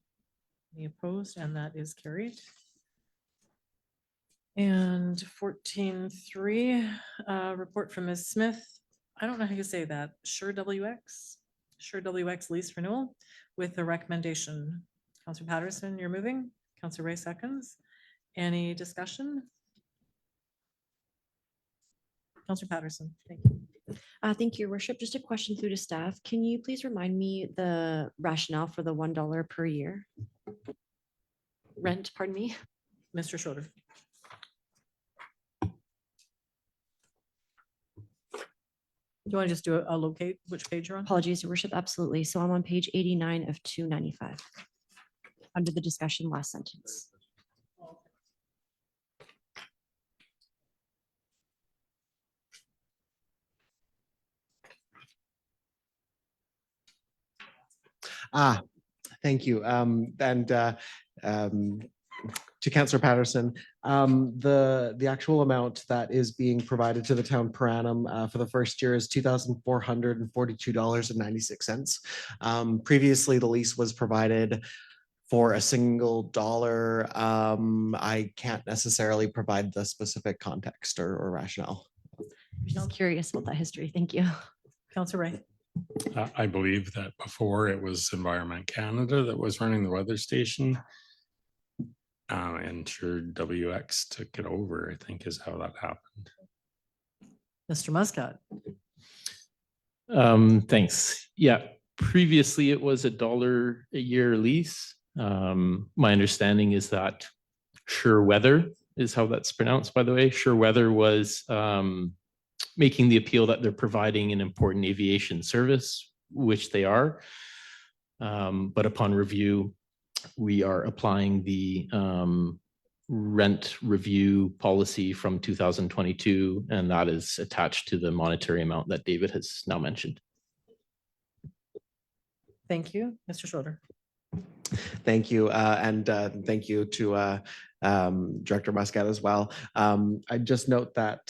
Any opposed? And that is carried. And 14.3, report from Ms. Smith. I don't know how you say that. Sure WX lease renewal with a recommendation. Counselor Patterson, you're moving. Counselor Ray seconds. Any discussion? Counselor Patterson, thank you. Thank you, Your Worship. Just a question through to staff. Can you please remind me the rationale for the $1 per year rent, pardon me? Mr. Schroeder. Do you want to just do a locate which page you're on? Apologies, Your Worship. Absolutely. So I'm on page 89 of 295 under the discussion last sentence. Thank you. To Councillor Patterson, the actual amount that is being provided to the town per annum for the first year is $2,442.96. Previously, the lease was provided for a single dollar. I can't necessarily provide the specific context or rationale. Just curious about that history. Thank you. Councillor Ray. I believe that before it was Environment Canada that was running the weather station. And sure WX took it over, I think is how that happened. Mr. Muscat. Thanks. Yeah, previously it was $1 a year lease. My understanding is that Sure Weather is how that's pronounced, by the way. Sure Weather was making the appeal that they're providing an important aviation service, which they are. But upon review, we are applying the rent review policy from 2022, and that is attached to the monetary amount that David has now mentioned. Thank you, Mr. Schroeder. Thank you. And thank you to Director Muscat as well. I just note that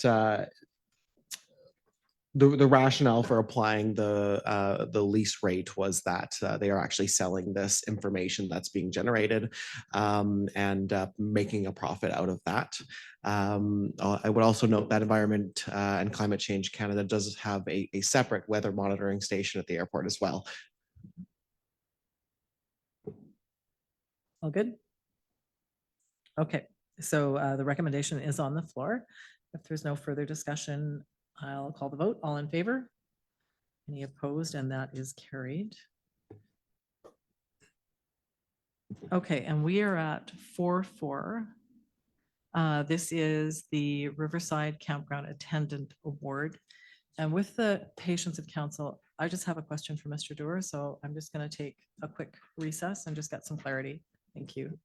the rationale for applying the lease rate was that they are actually selling this information that's being generated and making a profit out of that. I would also note that Environment and Climate Change Canada does have a separate weather monitoring station at the airport as well. All good? Okay, so the recommendation is on the floor. If there's no further discussion, I'll call the vote. All in favor? Any opposed? And that is carried. Okay, and we are at 4.4. This is the Riverside Campground Attendant Award. And with the patience of council, I just have a question for Mr. Doer, so I'm just going to take a quick recess and just get some clarity. Thank you.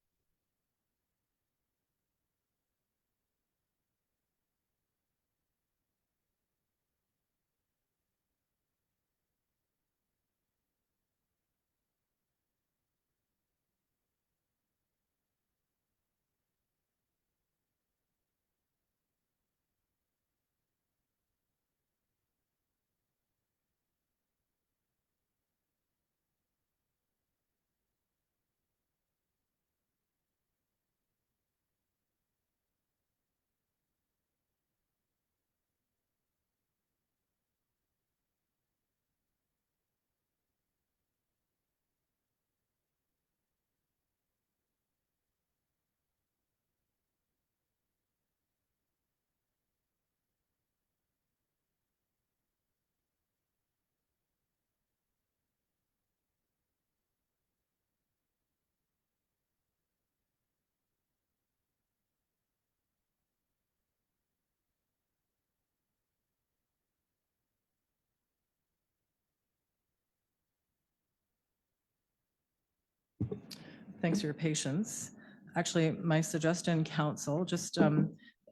Thanks for your patience. Actually, my suggestion, council, just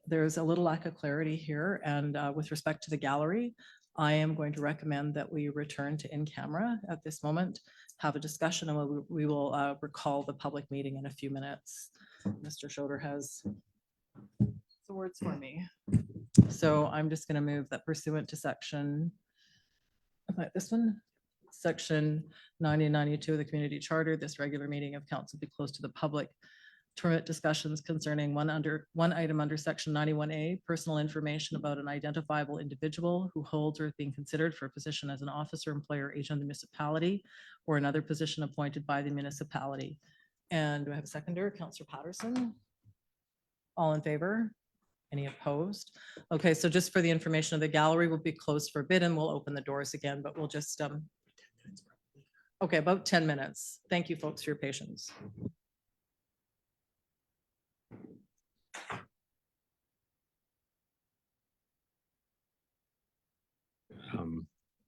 there's a little lack of clarity here. And with respect to the gallery, I am going to recommend that we return to in camera at this moment, have a discussion, and we will recall the public meeting in a few minutes. Mr. Schroeder has the words for me. So I'm just going to move that pursuant to section, this one, section 9092 of the community charter, this regular meeting of council be closed to the public. Permit discussions concerning one item under section 91A, personal information about an identifiable individual who holds or is being considered for a position as an officer, employer, agent of the municipality, or another position appointed by the municipality. And do I have a seconder? Councillor Patterson? All in favor? Any opposed? Okay, so just for the information of the gallery will be closed for bid and we'll open the doors again, but we'll just, okay, about 10 minutes. Thank you folks for your patience.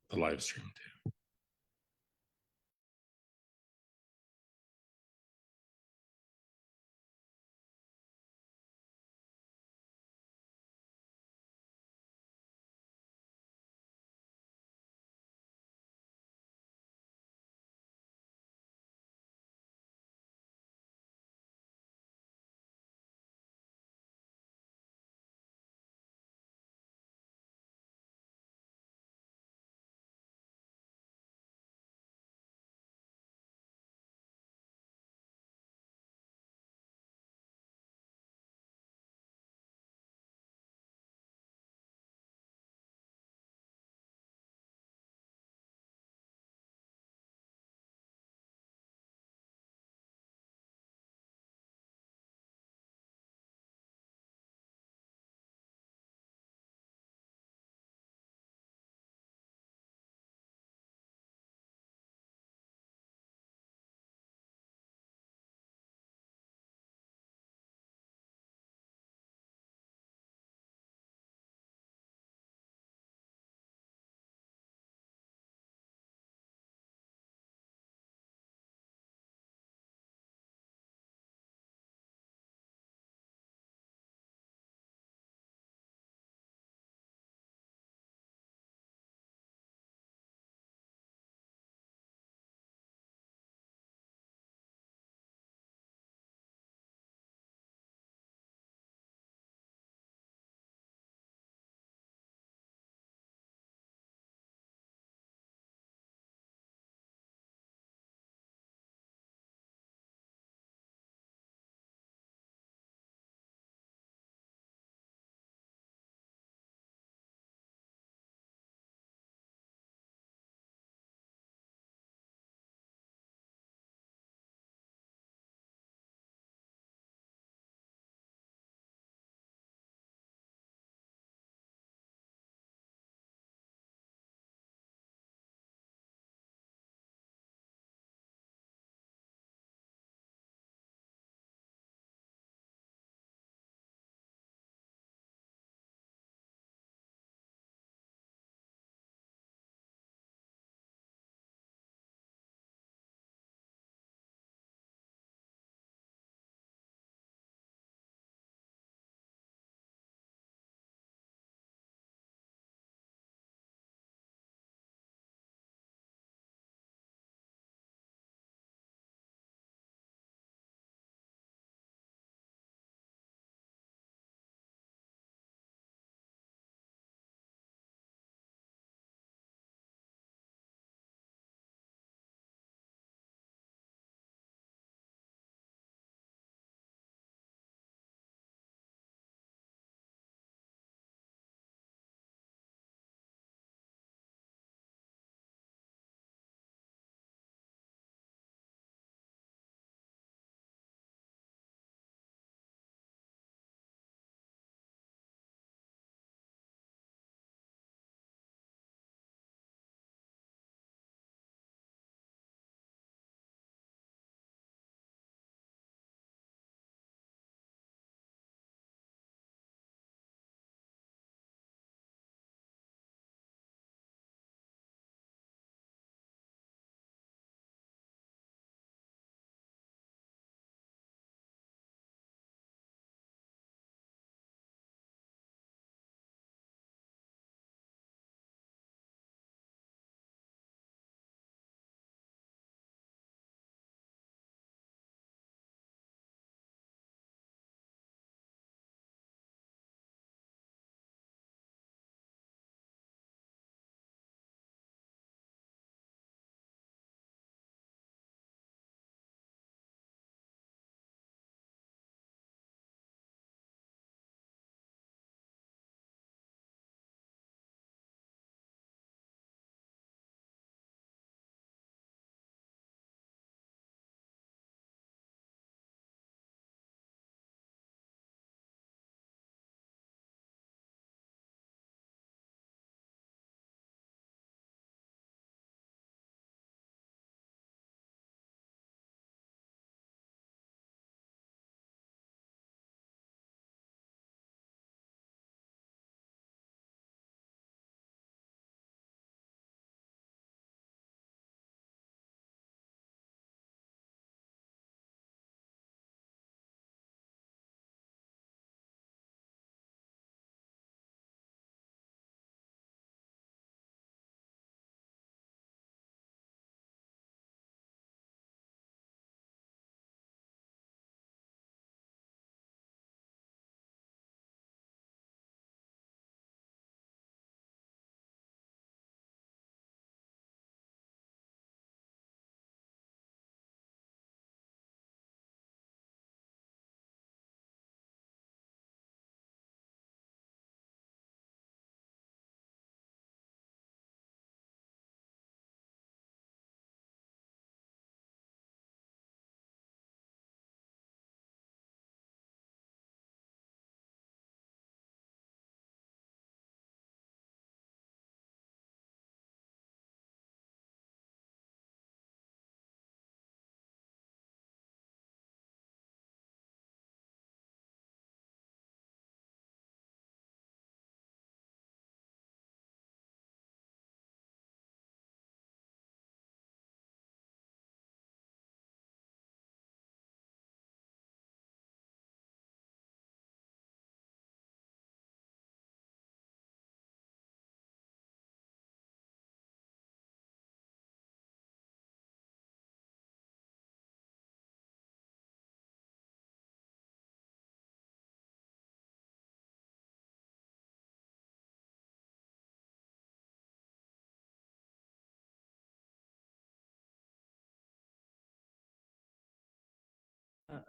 The live stream too.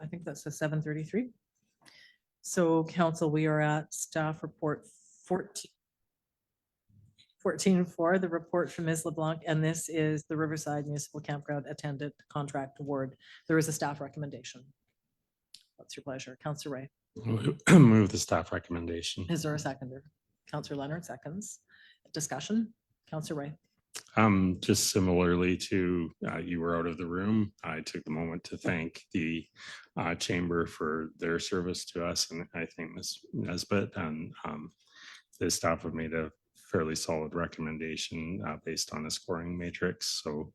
I think that's a 7:33. So council, we are at staff report 14.4, the report from Ms. LeBlanc, and this is the Riverside Municipal Campground Attendant Contract Award. There is a staff recommendation. What's your pleasure? Councillor Ray. Move the staff recommendation. Is there a seconder? Councillor Leonard seconds. Discussion? Councillor Ray. Just similarly to you were out of the room, I took the moment to thank the chamber for their service to us, and I think Ms. Nesbitt and the staff have made a fairly solid recommendation based on a scoring matrix. So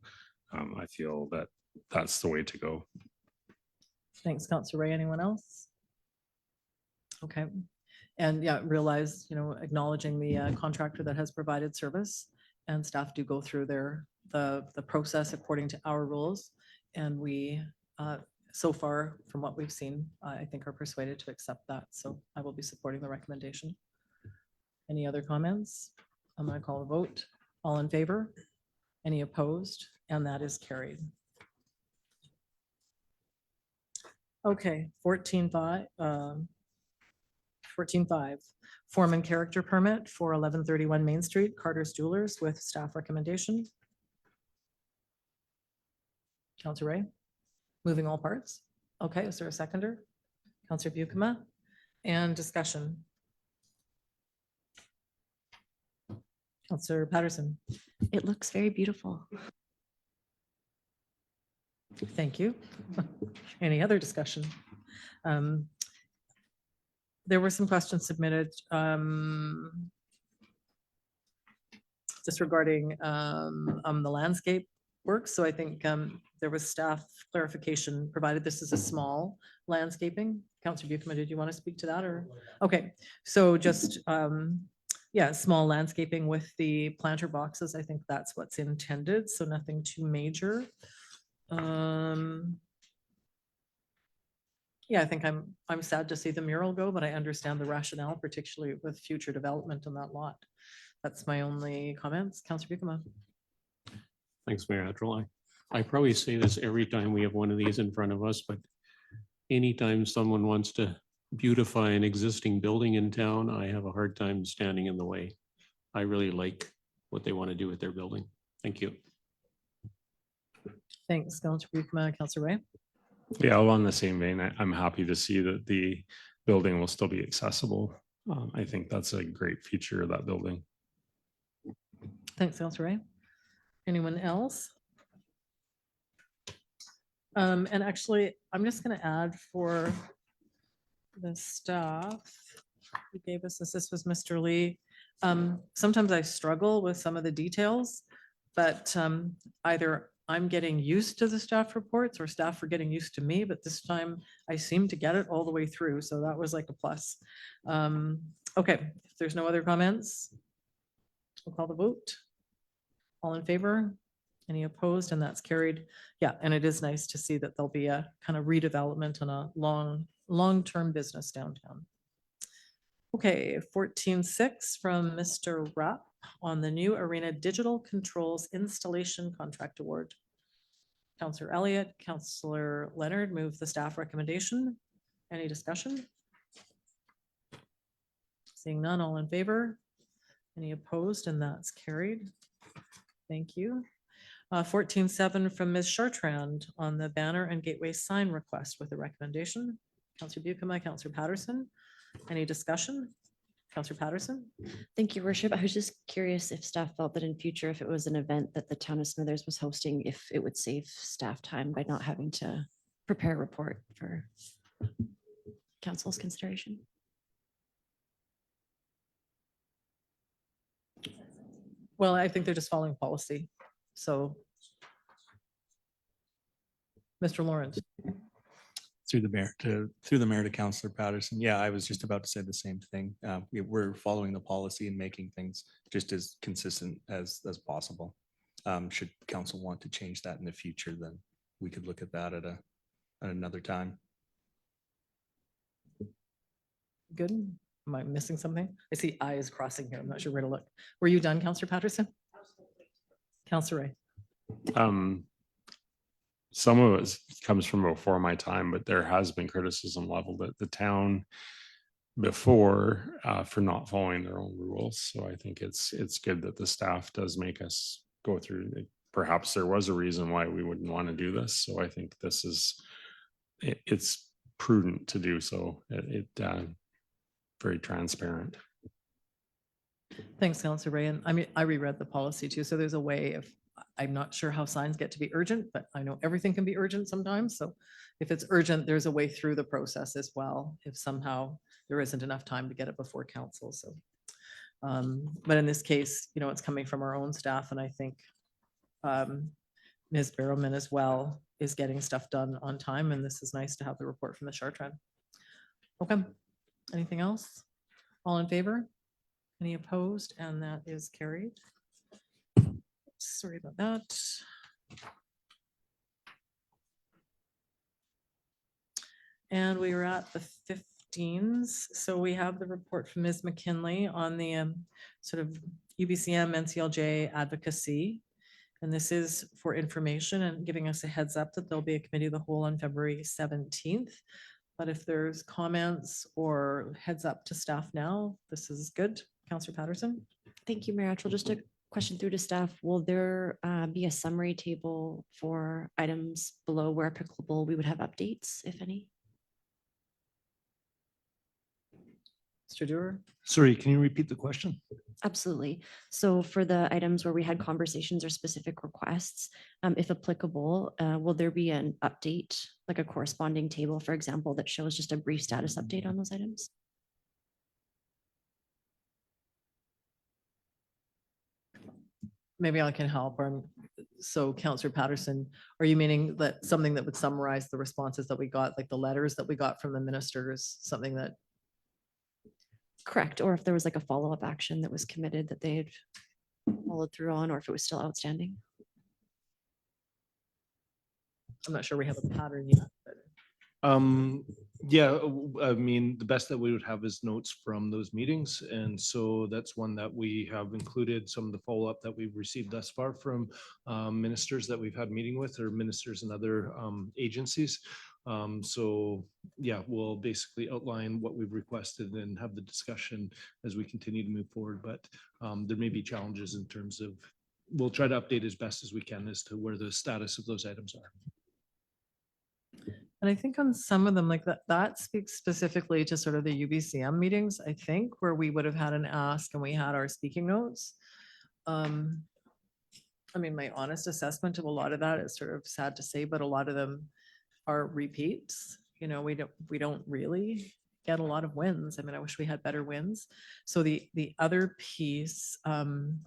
I feel that that's the way to go. Thanks, Councillor Ray. Anyone else? Okay. And yeah, realize, acknowledging the contractor that has provided service, and staff do go through the process according to our rules. And we, so far from what we've seen, I think are persuaded to accept that. So I will be supporting the recommendation. Any other comments? I'm going to call a vote. All in favor? Any opposed? And that is carried. Okay, 14.5. 14.5, form and character permit for 1131 Main Street, Carter's Jewelers, with staff recommendation. Councillor Ray, moving all parts. Okay, is there a seconder? Councillor Bucama, and discussion. Councillor Patterson. It looks very beautiful. Thank you. Any other discussion? There were some questions submitted just regarding the landscape work. So I think there was staff clarification provided. This is a small landscaping. Councillor Bucama, did you want to speak to that, or? Okay, so just, yeah, small landscaping with the planter boxes. I think that's what's intended. So nothing too major. Yeah, I think I'm sad to see the mural go, but I understand the rationale, particularly with future development on that lot. That's my only comments. Councillor Bucama. Thanks, Mayor Attrell. I probably say this every time we have one of these in front of us, but anytime someone wants to beautify an existing building in town, I have a hard time standing in the way. I really like what they want to do with their building. Thank you. Thanks, Councillor Bucama. Councillor Ray. Yeah, along the same vein, I'm happy to see that the building will still be accessible. I think that's a great feature of that building. Thanks, Councillor Ray. Anyone else? And actually, I'm just going to add for the staff who gave us this was Mr. Lee. Sometimes I struggle with some of the details, but either I'm getting used to the staff reports or staff are getting used to me, but this time I seem to get it all the way through. So that was like a plus. Okay, if there's no other comments, we'll call the vote. All in favor? Any opposed? And that's carried. Yeah, and it is nice to see that there'll be a kind of redevelopment and a long-term business downtown. Okay, 14.6 from Mr. Rapp on the new arena digital controls installation contract award. Councillor Elliott, Councillor Leonard move the staff recommendation. Any discussion? Seeing none, all in favor? Any opposed? And that's carried. Thank you. 14.7 from Ms. Chartrand on the banner and gateway sign request with a recommendation. Councillor Bucama, Councillor Patterson. Any discussion? Councillor Patterson. Thank you, Worship. I was just curious if staff felt that in future, if it was an event that the town of Smithers was hosting, if it would save staff time by not having to prepare a report for council's consideration. Well, I think they're just following policy. So. Mr. Lawrence. Through the mayor to Councillor Patterson. Yeah, I was just about to say the same thing. We're following the policy and making things just as consistent as possible. Should council want to change that in the future, then we could look at that at another time. Good. Am I missing something? I see eyes crossing here. I'm not sure where to look. Were you done, Councillor Patterson? Councillor Ray. some of it comes from before my time, but there has been criticism leveled at the town before for not following their own rules. So I think it's good that the staff does make us go through. Perhaps there was a reason why we wouldn't want to do this. So I think this is it's prudent to do so. Very transparent. Thanks, Councillor Ray. And I mean, I reread the policy too. So there's a way of, I'm not sure how signs get to be urgent, but I know everything can be urgent sometimes. So if it's urgent, there's a way through the process as well, if somehow there isn't enough time to get it before council. So, but in this case, you know, it's coming from our own staff, and I think Ms. Barrowman as well is getting stuff done on time, and this is nice to have the report from the Chartran. Okay, anything else? All in favor? Any opposed? And that is carried. Sorry about that. And we were at the 15s. So we have the report from Ms. McKinley on the sort of UBCM NCLJ advocacy. And this is for information and giving us a heads up that there'll be a committee of the whole on February 17th. But if there's comments or heads up to staff now, this is good. Councillor Patterson. Thank you, Mayor Atchell. Just a question through to staff. Will there be a summary table for items below where applicable we would have updates, if any? Mr. Dewar. Sorry, can you repeat the question? Absolutely. So for the items where we had conversations or specific requests, if applicable, will there be an update, like a corresponding table, for example, that shows just a brief status update on those items? Maybe I can help. So Councillor Patterson, are you meaning that something that would summarize the responses that we got, like the letters that we got from the ministers, something that? Correct. Or if there was like a follow-up action that was committed that they had followed through on, or if it was still outstanding? I'm not sure we have a pattern yet, but. Yeah, I mean, the best that we would have is notes from those meetings. And so that's one that we have included, some of the follow-up that we've received thus far from ministers that we've had meeting with, or ministers and other agencies. So yeah, we'll basically outline what we've requested and have the discussion as we continue to move forward. But there may be challenges in terms of, we'll try to update as best as we can as to where the status of those items are. And I think on some of them, like that speaks specifically to sort of the UBCM meetings, I think, where we would have had an ask and we had our speaking notes. I mean, my honest assessment of a lot of that is sort of sad to say, but a lot of them are repeats. You know, we don't really get a lot of wins. I mean, I wish we had better wins. So the other piece, you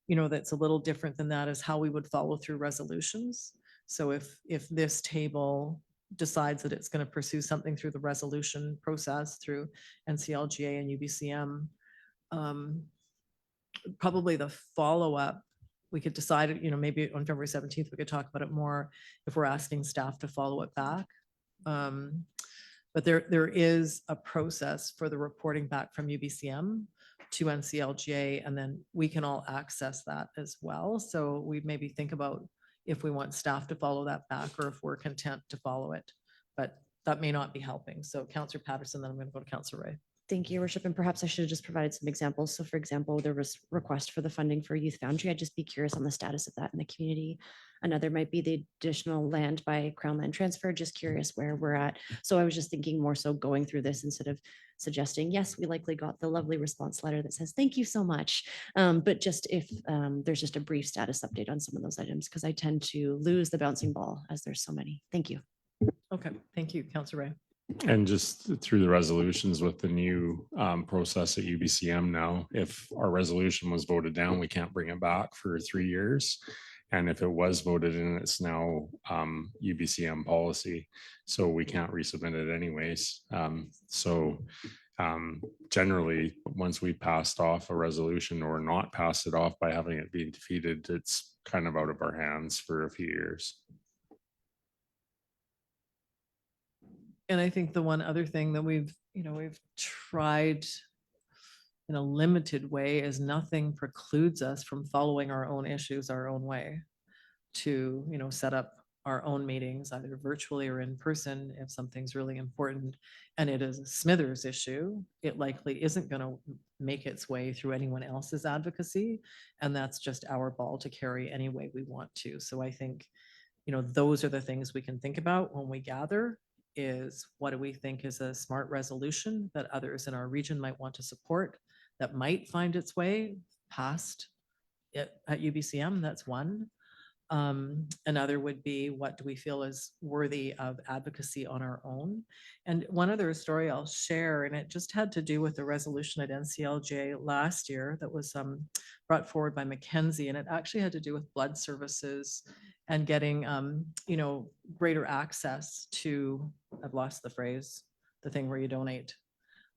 know, that's a little different than that is how we would follow through resolutions. So if this table decides that it's going to pursue something through the resolution process through NCLGA and UBCM, probably the follow-up, we could decide, you know, maybe on February 17th, we could talk about it more if we're asking staff to follow it back. But there is a process for the reporting back from UBCM to NCLGA, and then we can all access that as well. So we maybe think about if we want staff to follow that back or if we're content to follow it, but that may not be helping. So Councillor Patterson, then I'm going to go to Councillor Ray. Thank you, Your Worship. And perhaps I should have just provided some examples. So for example, there was request for the funding for Youth Foundry. I'd just be curious on the status of that in the community. Another might be the additional land by Crown Land Transfer, just curious where we're at. So I was just thinking more so going through this instead of suggesting, yes, we likely got the lovely response letter that says, thank you so much. But just if there's just a brief status update on some of those items, because I tend to lose the bouncing ball as there's so many. Thank you. Okay, thank you, Councillor Ray. And just through the resolutions with the new process at UBCM now, if our resolution was voted down, we can't bring it back for 3 years. And if it was voted in, it's now UBCM policy, so we can't resubmit it anyways. Generally, once we passed off a resolution or not passed it off by having it being defeated, it's kind of out of our hands for a few years. And I think the one other thing that we've tried in a limited way is nothing precludes us from following our own issues our own way to, set up our own meetings, either virtually or in person, if something's really important and it is a Smithers issue, it likely isn't going to make its way through anyone else's advocacy. And that's just our ball to carry any way we want to. So I think, those are the things we can think about when we gather, is what do we think is a smart resolution that others in our region might want to support, that might find its way past it at UBCM. That's one. Another would be, what do we feel is worthy of advocacy on our own? And one other story I'll share, and it just had to do with the resolution at NCLJ last year that was brought forward by Mackenzie, and it actually had to do with blood services and getting, greater access to, I've lost the phrase, the thing where you donate.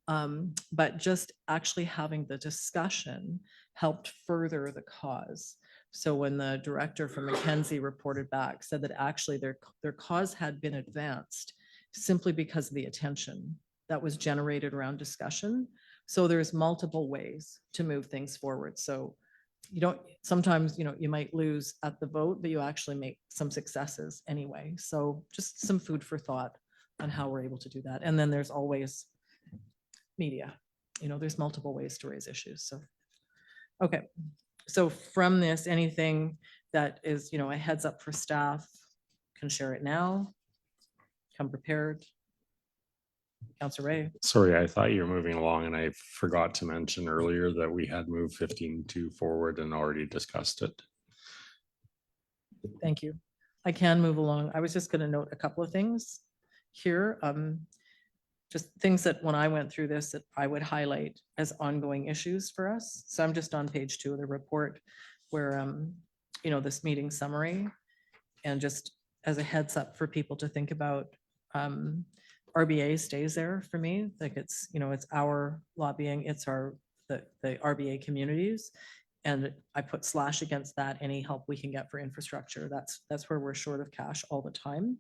But just actually having the discussion helped further the cause. So when the director from Mackenzie reported back, said that actually their cause had been advanced simply because of the attention that was generated around discussion. So there's multiple ways to move things forward. So sometimes, you might lose at the vote, but you actually make some successes anyway. So just some food for thought on how we're able to do that. And then there's always media. There's multiple ways to raise issues. So, okay. So from this, anything that is, a heads up for staff, can share it now. Come prepared. Councillor Ray. Sorry, I thought you were moving along and I forgot to mention earlier that we had moved 15.2 forward and already discussed it. Thank you. I can move along. I was just going to note a couple of things here. Just things that when I went through this, that I would highlight as ongoing issues for us. So I'm just on page 2 of the report where, this meeting summary, and just as a heads up for people to think about, RBA stays there for me. Like it's our lobbying, it's the RBA communities. And I put / against that, any help we can get for infrastructure. That's where we're short of cash all the time.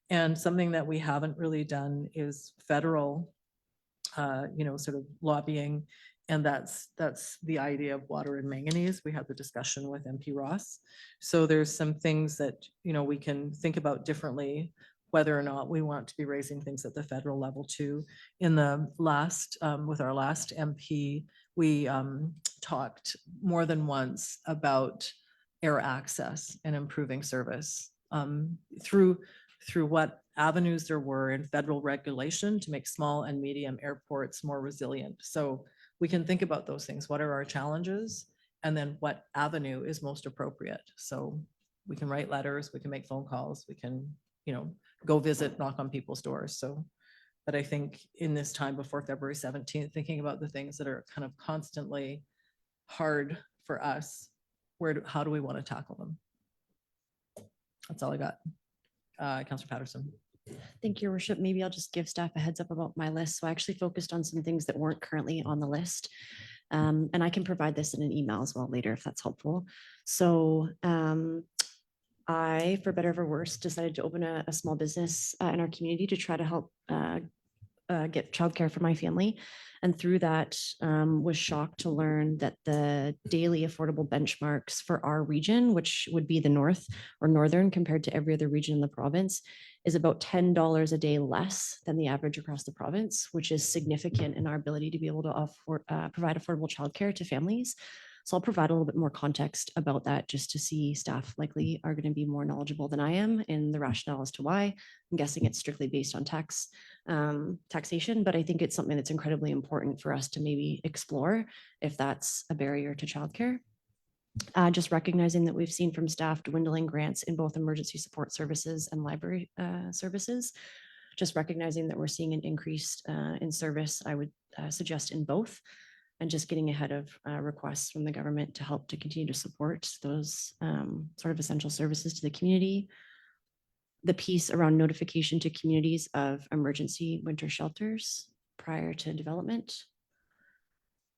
And something that we haven't really done is federal, sort of lobbying. And that's the idea of water and manganese. We had the discussion with MP Ross. So there's some things that, we can think about differently, whether or not we want to be raising things at the federal level too. In the last, with our last MP, we talked more than once about air access and improving service through what avenues there were in federal regulation to make small and medium airports more resilient. So we can think about those things. What are our challenges? And then what avenue is most appropriate? So we can write letters, we can make phone calls, we can, go visit, knock on people's doors. So, but I think in this time before February 17th, thinking about the things that are kind of constantly hard for us, how do we want to tackle them? That's all I got. Councillor Patterson. Thank you, Your Worship. Maybe I'll just give staff a heads up about my list. So I actually focused on some things that weren't currently on the list. And I can provide this in an email as well later if that's helpful. So I, for better or for worse, decided to open a small business in our community to try to help get childcare for my family. And through that, was shocked to learn that the daily affordable benchmarks for our region, which would be the north or northern compared to every other region in the province, is about $10 a day less than the average across the province, which is significant in our ability to be able to provide affordable childcare to families. So I'll provide a little bit more context about that just to see staff likely are going to be more knowledgeable than I am in the rationale as to why. I'm guessing it's strictly based on taxation, but I think it's something that's incredibly important for us to maybe explore if that's a barrier to childcare. Just recognizing that we've seen from staff dwindling grants in both emergency support services and library services. Just recognizing that we're seeing an increase in service, I would suggest in both, and just getting ahead of requests from the government to help to continue to support those sort of essential services to the community. The piece around notification to communities of emergency winter shelters prior to development.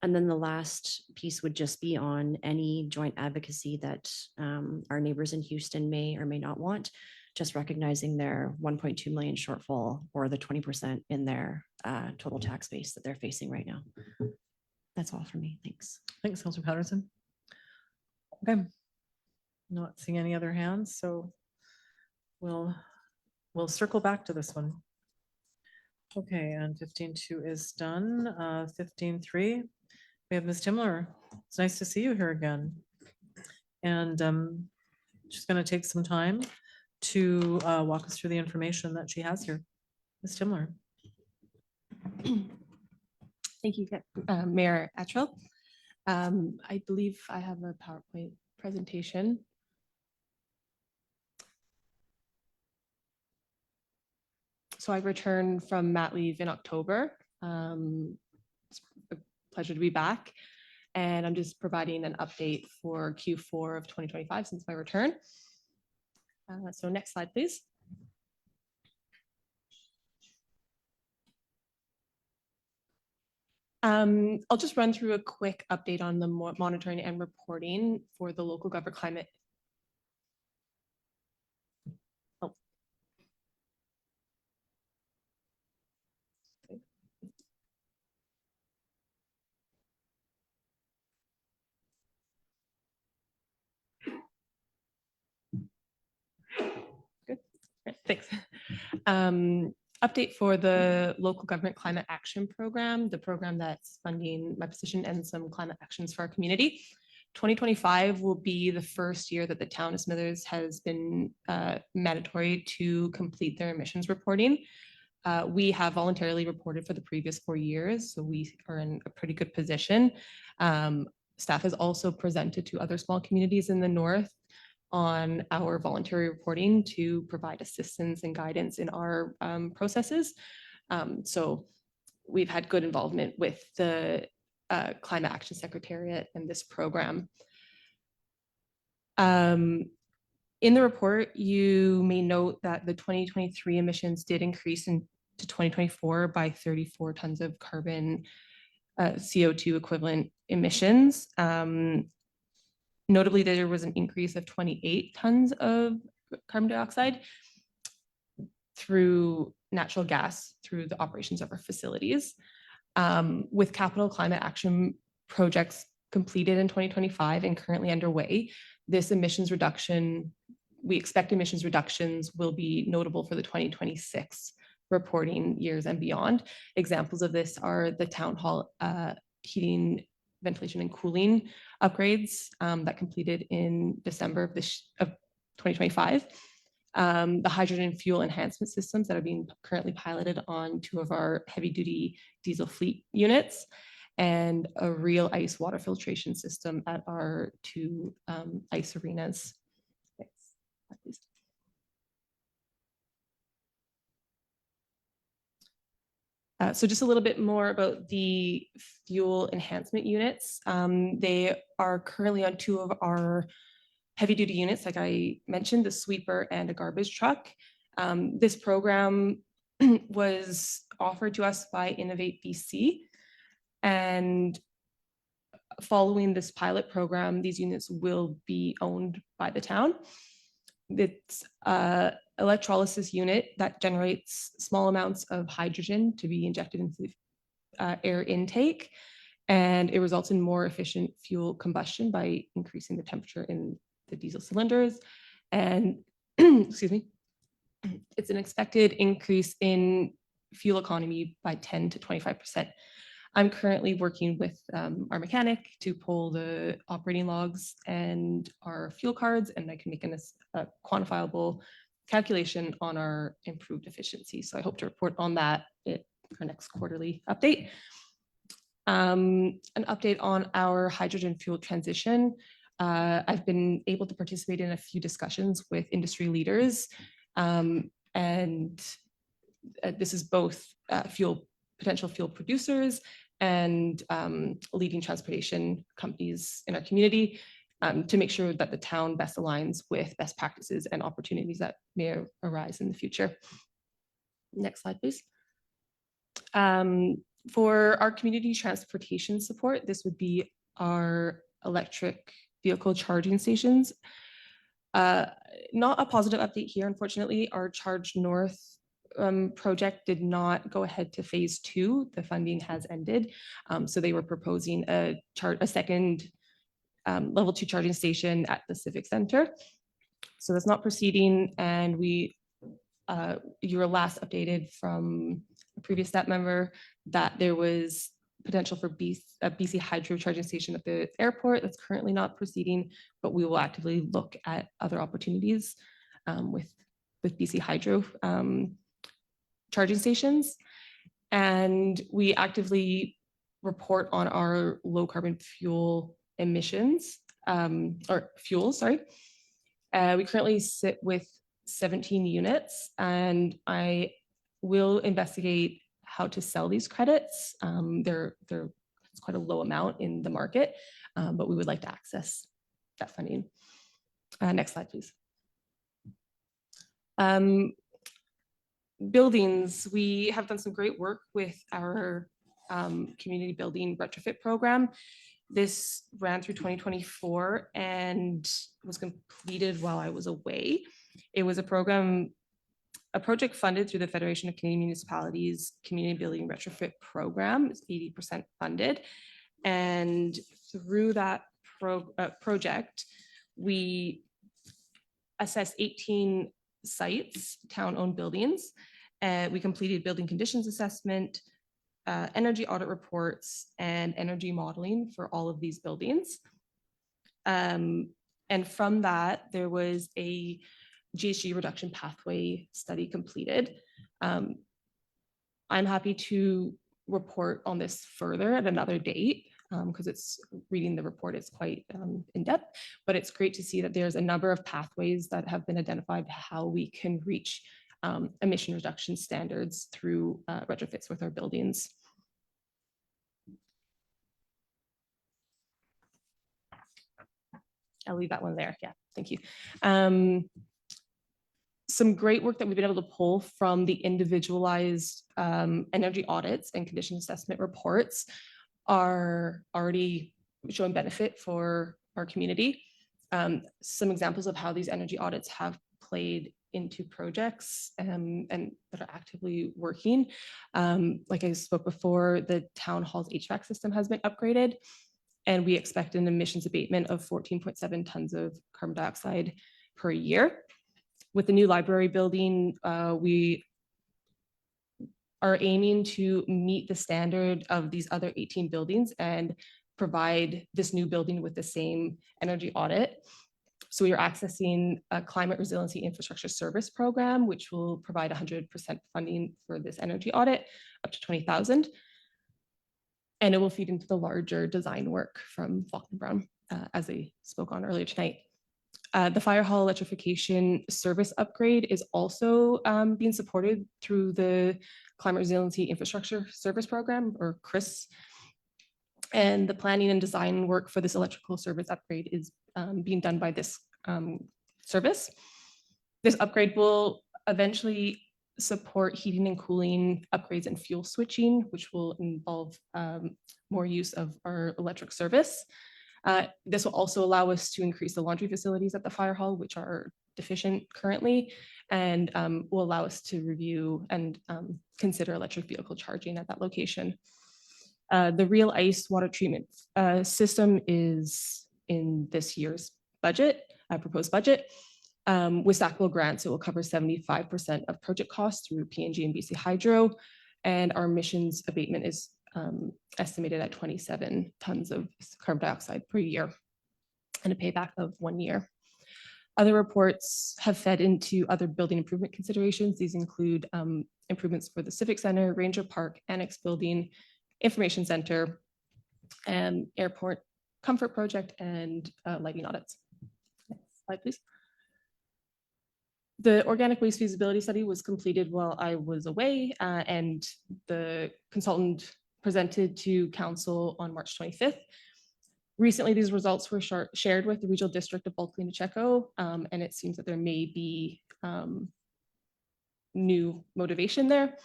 And then the last piece would just be on any joint advocacy that our neighbors in Houston may or may not want, just recognizing their 1.2 million shortfall or the 20% in their total tax base that they're facing right now. That's all for me. Thanks. Thanks, Councillor Patterson. Okay. Not seeing any other hands, so we'll circle back to this one. Okay, and 15.2 is done. 15.3, we have Ms. Timler. It's nice to see you here again. And she's going to take some time to walk us through the information that she has here. Ms. Timler. Thank you, Mayor Attrell. I believe I have a PowerPoint presentation. So I returned from mat leave in October. It's a pleasure to be back. And I'm just providing an update for Q4 of 2025 since my return. So next slide, please. I'll just run through a quick update on the monitoring and reporting for the local government climate. Oh. Good. Right, thanks. Update for the local government climate action program, the program that's funding my position and some climate actions for our community. 2025 will be the first year that the town of Smithers has been mandatory to complete their emissions reporting. We have voluntarily reported for the previous 4 years, so we are in a pretty good position. Staff has also presented to other small communities in the north on our voluntary reporting to provide assistance and guidance in our processes. So we've had good involvement with the Climate Action Secretariat and this program. In the report, you may note that the 2023 emissions did increase into 2024 by 34 tons of carbon CO2 equivalent emissions. Notably, there was an increase of 28 tons of carbon dioxide through natural gas through the operations of our facilities. With capital climate action projects completed in 2025 and currently underway, this emissions reduction, we expect emissions reductions will be notable for the 2026 reporting years and beyond. Examples of this are the town hall heating, ventilation and cooling upgrades that completed in December of 2025. The hydrogen fuel enhancement systems that are being currently piloted on 2 of our heavy duty diesel fleet units, and a real ice water filtration system at our 2 ice arenas. Thanks. So just a little bit more about the fuel enhancement units. They are currently on 2 of our heavy duty units, like I mentioned, the sweeper and a garbage truck. This program was offered to us by Innovate BC. And following this pilot program, these units will be owned by the town. It's an electrolysis unit that generates small amounts of hydrogen to be injected into the air intake, and it results in more efficient fuel combustion by increasing the temperature in the diesel cylinders. And excuse me, it's an expected increase in fuel economy by 10 to 25%. I'm currently working with our mechanic to pull the operating logs and our fuel cards, and I can make a quantifiable calculation on our improved efficiency. So I hope to report on that at our next quarterly update. An update on our hydrogen fuel transition. I've been able to participate in a few discussions with industry leaders, and this is both potential fuel producers and leading transportation companies in our community to make sure that the town best aligns with best practices and opportunities that may arise in the future. Next slide, please. For our community transportation support, this would be our electric vehicle charging stations. Not a positive update here, unfortunately. Our Charge North project did not go ahead to phase 2. The funding has ended. So they were proposing a second level 2 charging station at the Civic Center. So that's not proceeding, and you were last updated from a previous staff member that there was potential for a BC Hydro charging station at the airport. That's currently not proceeding, but we will actively look at other opportunities with BC Hydro charging stations. And we actively report on our low carbon fuel emissions, or fuels, sorry. We currently sit with 17 units, and I will investigate how to sell these credits. It's quite a low amount in the market, but we would like to access that funding. Next slide, please. Buildings, we have done some great work with our community building retrofit program. This ran through 2024 and was completed while I was away. It was a project funded through the Federation of Canadian Municipalities Community Building Retrofit Program. It's 80% funded. And through that project, we assessed 18 sites, town-owned buildings. We completed building conditions assessment, energy audit reports, and energy modeling for all of these buildings. And from that, there was a GHG reduction pathway study completed. I'm happy to report on this further at another date because it's reading the report is quite in depth, but it's great to see that there's a number of pathways that have been identified how we can reach emission reduction standards through retrofits with our buildings. I'll leave that one there. Yeah, thank you. Some great work that we've been able to pull from the individualized energy audits and condition assessment reports are already showing benefit for our community. Some examples of how these energy audits have played into projects and that are actively working. Like I spoke before, the town hall's HVAC system has been upgraded, and we expect an emissions abatement of 14.7 tons of carbon dioxide per year. With the new library building, we are aiming to meet the standard of these other 18 buildings and provide this new building with the same energy audit. So we are accessing a climate resiliency infrastructure service program, which will provide 100% funding for this energy audit, up to 20,000. And it will feed into the larger design work from Falcon Brown, as I spoke on earlier tonight. The fire hall electrification service upgrade is also being supported through the Climate Resiliency Infrastructure Service Program, or CRIS. And the planning and design work for this electrical service upgrade is being done by this service. This upgrade will eventually support heating and cooling upgrades and fuel switching, which will involve more use of our electric service. This will also allow us to increase the laundry facilities at the fire hall, which are deficient currently, and will allow us to review and consider electric vehicle charging at that location. The Real Ice water treatment system is in this year's budget, proposed budget. With stackable grants, it will cover 75% of project costs through PNG and BC Hydro, and our emissions abatement is estimated at 27 tons of carbon dioxide per year and a payback of 1 year. Other reports have fed into other building improvement considerations. These include improvements for the Civic Center, Ranger Park, Annex Building, Information Center, and Airport Comfort Project, and lighting audits. Next slide, please. The organic waste feasibility study was completed while I was away, and the consultant presented to council on March 25th. Recently, these results were shared with the Regional District of Bulkley and Pacheco, and it seems that there may be new motivation there.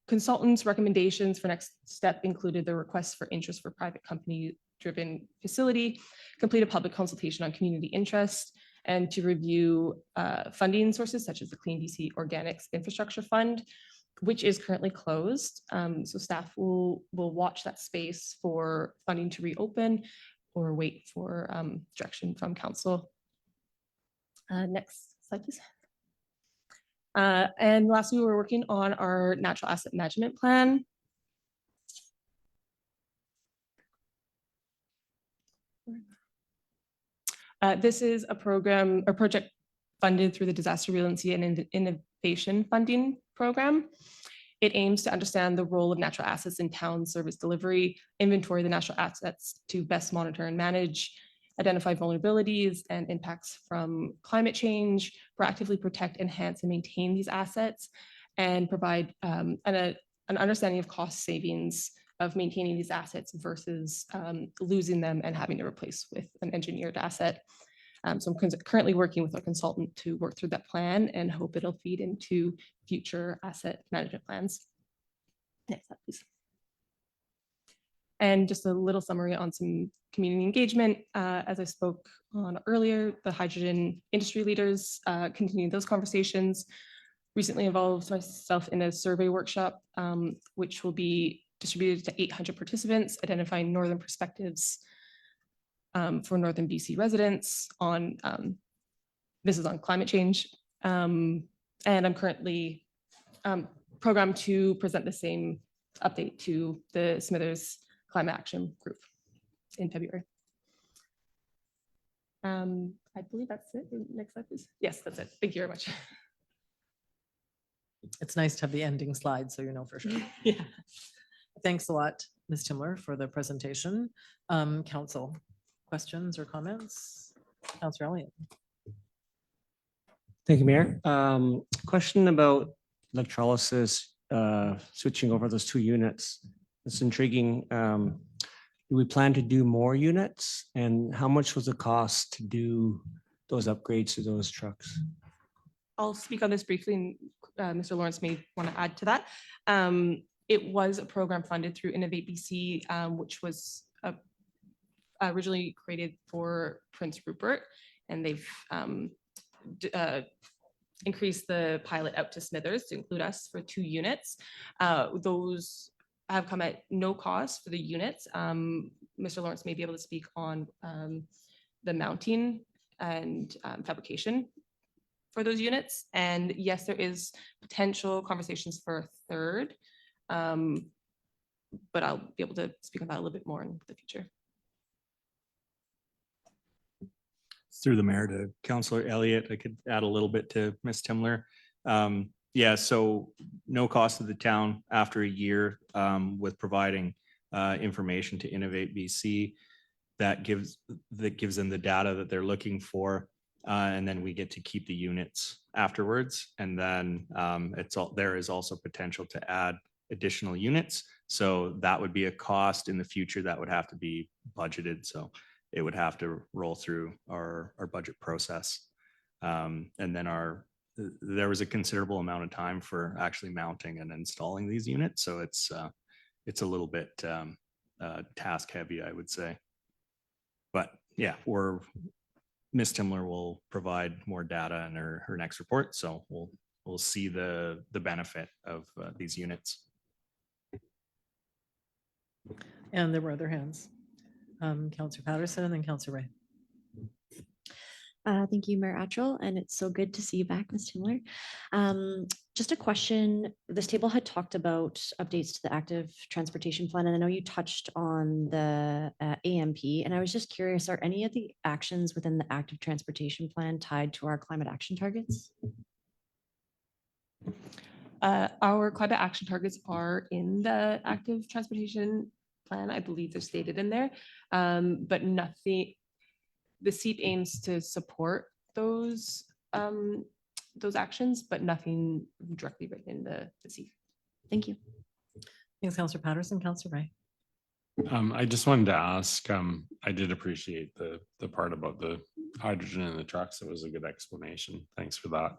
Consultants' recommendations for next step included the request for interest for private company-driven facility, complete a public consultation on community interest, and to review funding sources such as the Clean BC Organics Infrastructure Fund, which is currently closed. So staff will watch that space for funding to reopen or wait for direction from council. Next slide, please. And lastly, we're working on our natural asset management plan. This is a program or project funded through the Disaster Resiliency and Innovation Funding Program. It aims to understand the role of natural assets in town service delivery, inventory the natural assets to best monitor and manage, identify vulnerabilities and impacts from climate change, proactively protect, enhance, and maintain these assets, and provide an understanding of cost savings of maintaining these assets versus losing them and having to replace with an engineered asset. So I'm currently working with a consultant to work through that plan and hope it'll feed into future asset management plans. Next slide, please. And just a little summary on some community engagement. As I spoke on earlier, the hydrogen industry leaders continue those conversations. Recently involved myself in a survey workshop, which will be distributed to 800 participants, identifying northern perspectives for Northern BC residents on, this is on climate change. And I'm currently programmed to present the same update to the Smithers Climate Action Group in February. I believe that's it. Next slide, please. Yes, that's it. Thank you very much. It's nice to have the ending slide, so you know for sure. Yeah. Thanks a lot, Ms. Timler, for the presentation. Council, questions or comments? Councillor Elliott. Thank you, Mayor. Question about electrolysis, switching over those 2 units. It's intriguing. Do we plan to do more units? And how much was the cost to do those upgrades to those trucks? I'll speak on this briefly, and Mr. Lawrence may want to add to that. It was a program funded through Innovate BC, which was originally created for Prince Rupert, and they've increased the pilot out to Smithers to include us for 2 units. Those have come at no cost for the units. Mr. Lawrence may be able to speak on the mounting and fabrication for those units. And yes, there is potential conversations for a third, but I'll be able to speak on that a little bit more in the future. Through the mayor to Councillor Elliott, I could add a little bit to Ms. Timler. Yeah, so no cost to the town after a year with providing information to Innovate BC that gives them the data that they're looking for. And then we get to keep the units afterwards. And then there is also potential to add additional units. So that would be a cost in the future that would have to be budgeted. So it would have to roll through our budget process. And then there was a considerable amount of time for actually mounting and installing these units. So it's a little bit task heavy, I would say. But yeah, Ms. Timler will provide more data in her next report. So we'll see the benefit of these units. And there were other hands. Councillor Patterson and then Councillor Ray. Thank you, Mayor Attrell, and it's so good to see you back, Ms. Timler. Just a question, this table had talked about updates to the active transportation plan, and I know you touched on the AMP, and I was just curious, are any of the actions within the active transportation plan tied to our climate action targets? Our climate action targets are in the active transportation plan. I believe they're stated in there, but nothing. The CEAP aims to support those actions, but nothing directly written in the CEAP. Thank you. Thanks, Councillor Patterson. Councillor Ray. I just wanted to ask, I did appreciate the part about the hydrogen in the trucks. It was a good explanation. Thanks for that.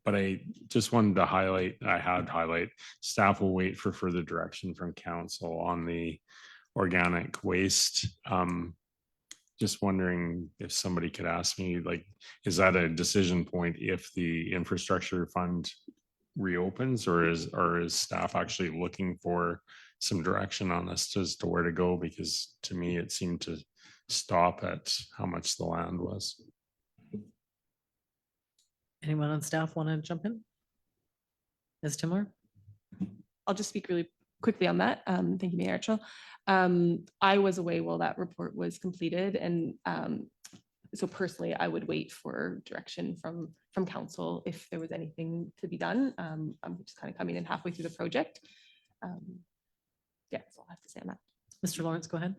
But I just wanted to highlight, staff will wait for further direction from council on the organic waste. Just wondering if somebody could ask me, like, is that a decision point if the infrastructure fund reopens, or is staff actually looking for some direction on this as to where to go? Because to me, it seemed to stop at how much the land was. Anyone on staff want to jump in? Ms. Timler? I'll just speak really quickly on that. Thank you, Mayor Archul. I was away while that report was completed, and so personally, I would wait for direction from council if there was anything to be done. I'm just kind of coming in halfway through the project. Yeah, that's all I have to say on that. Mr. Lawrence, go ahead.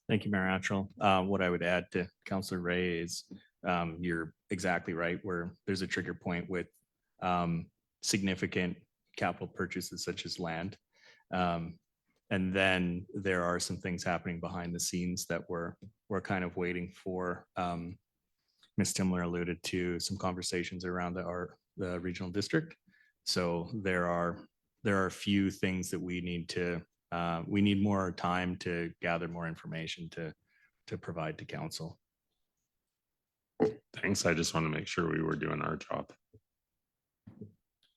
Thank you, Mayor Atchell. What I would add to Councillor Ray is you're exactly right, where there's a trigger point with significant capital purchases such as land. And then there are some things happening behind the scenes that we're kind of waiting for. Ms. Timler alluded to some conversations around the regional district. So there are a few things that we need more time to gather more information to provide to council. Thanks. I just want to make sure we were doing our job.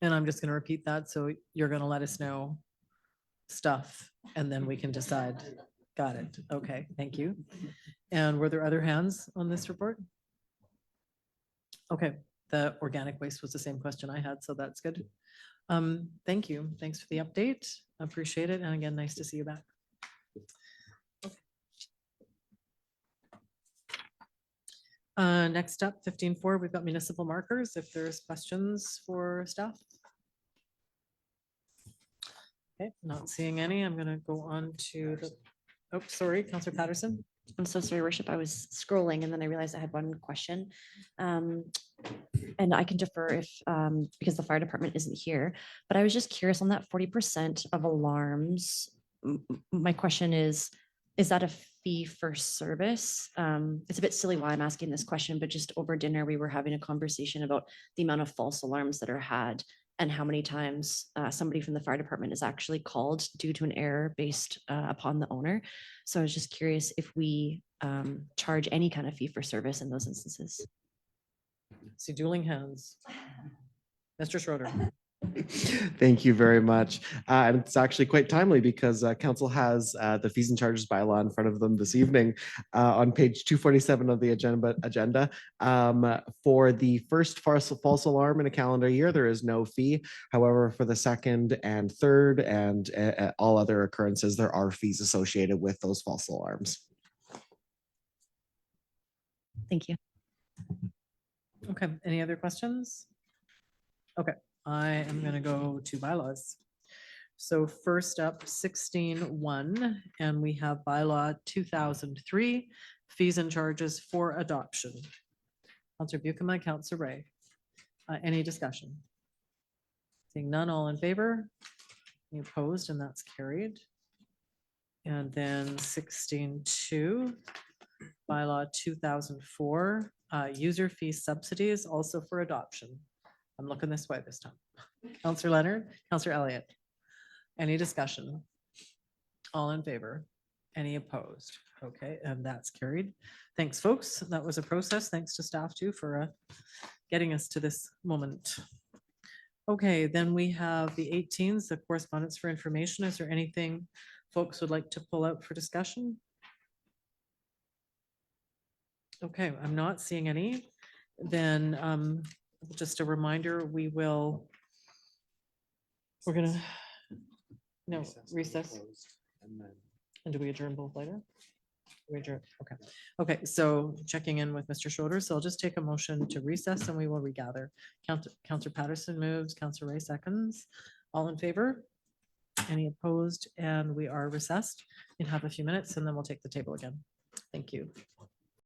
And I'm just going to repeat that. So you're going to let us know stuff and then we can decide. Got it. Okay, thank you. And were there other hands on this report? Okay, the organic waste was the same question I had, so that's good. Thank you. Thanks for the update. Appreciate it. And again, nice to see you back. Next up, 15.4, we've got municipal markers. If there's questions for staff. Okay, not seeing any. I'm going to go on to the, oh, sorry, Councillor Patterson. I'm so sorry, Worship. I was scrolling and then I realized I had one question. And I can defer if, because the fire department isn't here, but I was just curious on that 40% of alarms. My question is that a fee for service? It's a bit silly why I'm asking this question, but just over dinner, we were having a conversation about the amount of false alarms that are had and how many times somebody from the fire department is actually called due to an error based upon the owner. So I was just curious if we charge any kind of fee for service in those instances. See dueling hands. Mr. Schroeder. Thank you very much. And it's actually quite timely because council has the fees and charges bylaw in front of them this evening on page 247 of the agenda. For the first false alarm in a calendar year, there is no fee. However, for the second and third and all other occurrences, there are fees associated with those false alarms. Thank you. Okay, any other questions? Okay. I am going to go to bylaws. So first up, 16.1, and we have bylaw 2003, fees and charges for adoption. Councillor Buckham, Councillor Ray. Any discussion? Seeing none, all in favor? Any opposed? And that's carried. And then 16.2, bylaw 2004, user fee subsidies also for adoption. I'm looking this way this time. Councillor Leonard, Councillor Elliott. Any discussion? All in favor? Any opposed? Okay, and that's carried. Thanks, folks. That was a process. Thanks to staff too for getting us to this moment. Okay, then we have the 18s, the correspondence for information. Is there anything folks would like to pull out for discussion? Okay, I'm not seeing any. Then just a reminder, we're gonna, no, recess. And do we adjourn both later? We adjourn, okay. Okay, so checking in with Mr. Schroeder, so I'll just take a motion to recess and we will regather. Councillor Patterson moves, Councillor Ray seconds. All in favor? Any opposed? And we are recessed. You have a few minutes and then we'll take the table again. Thank you.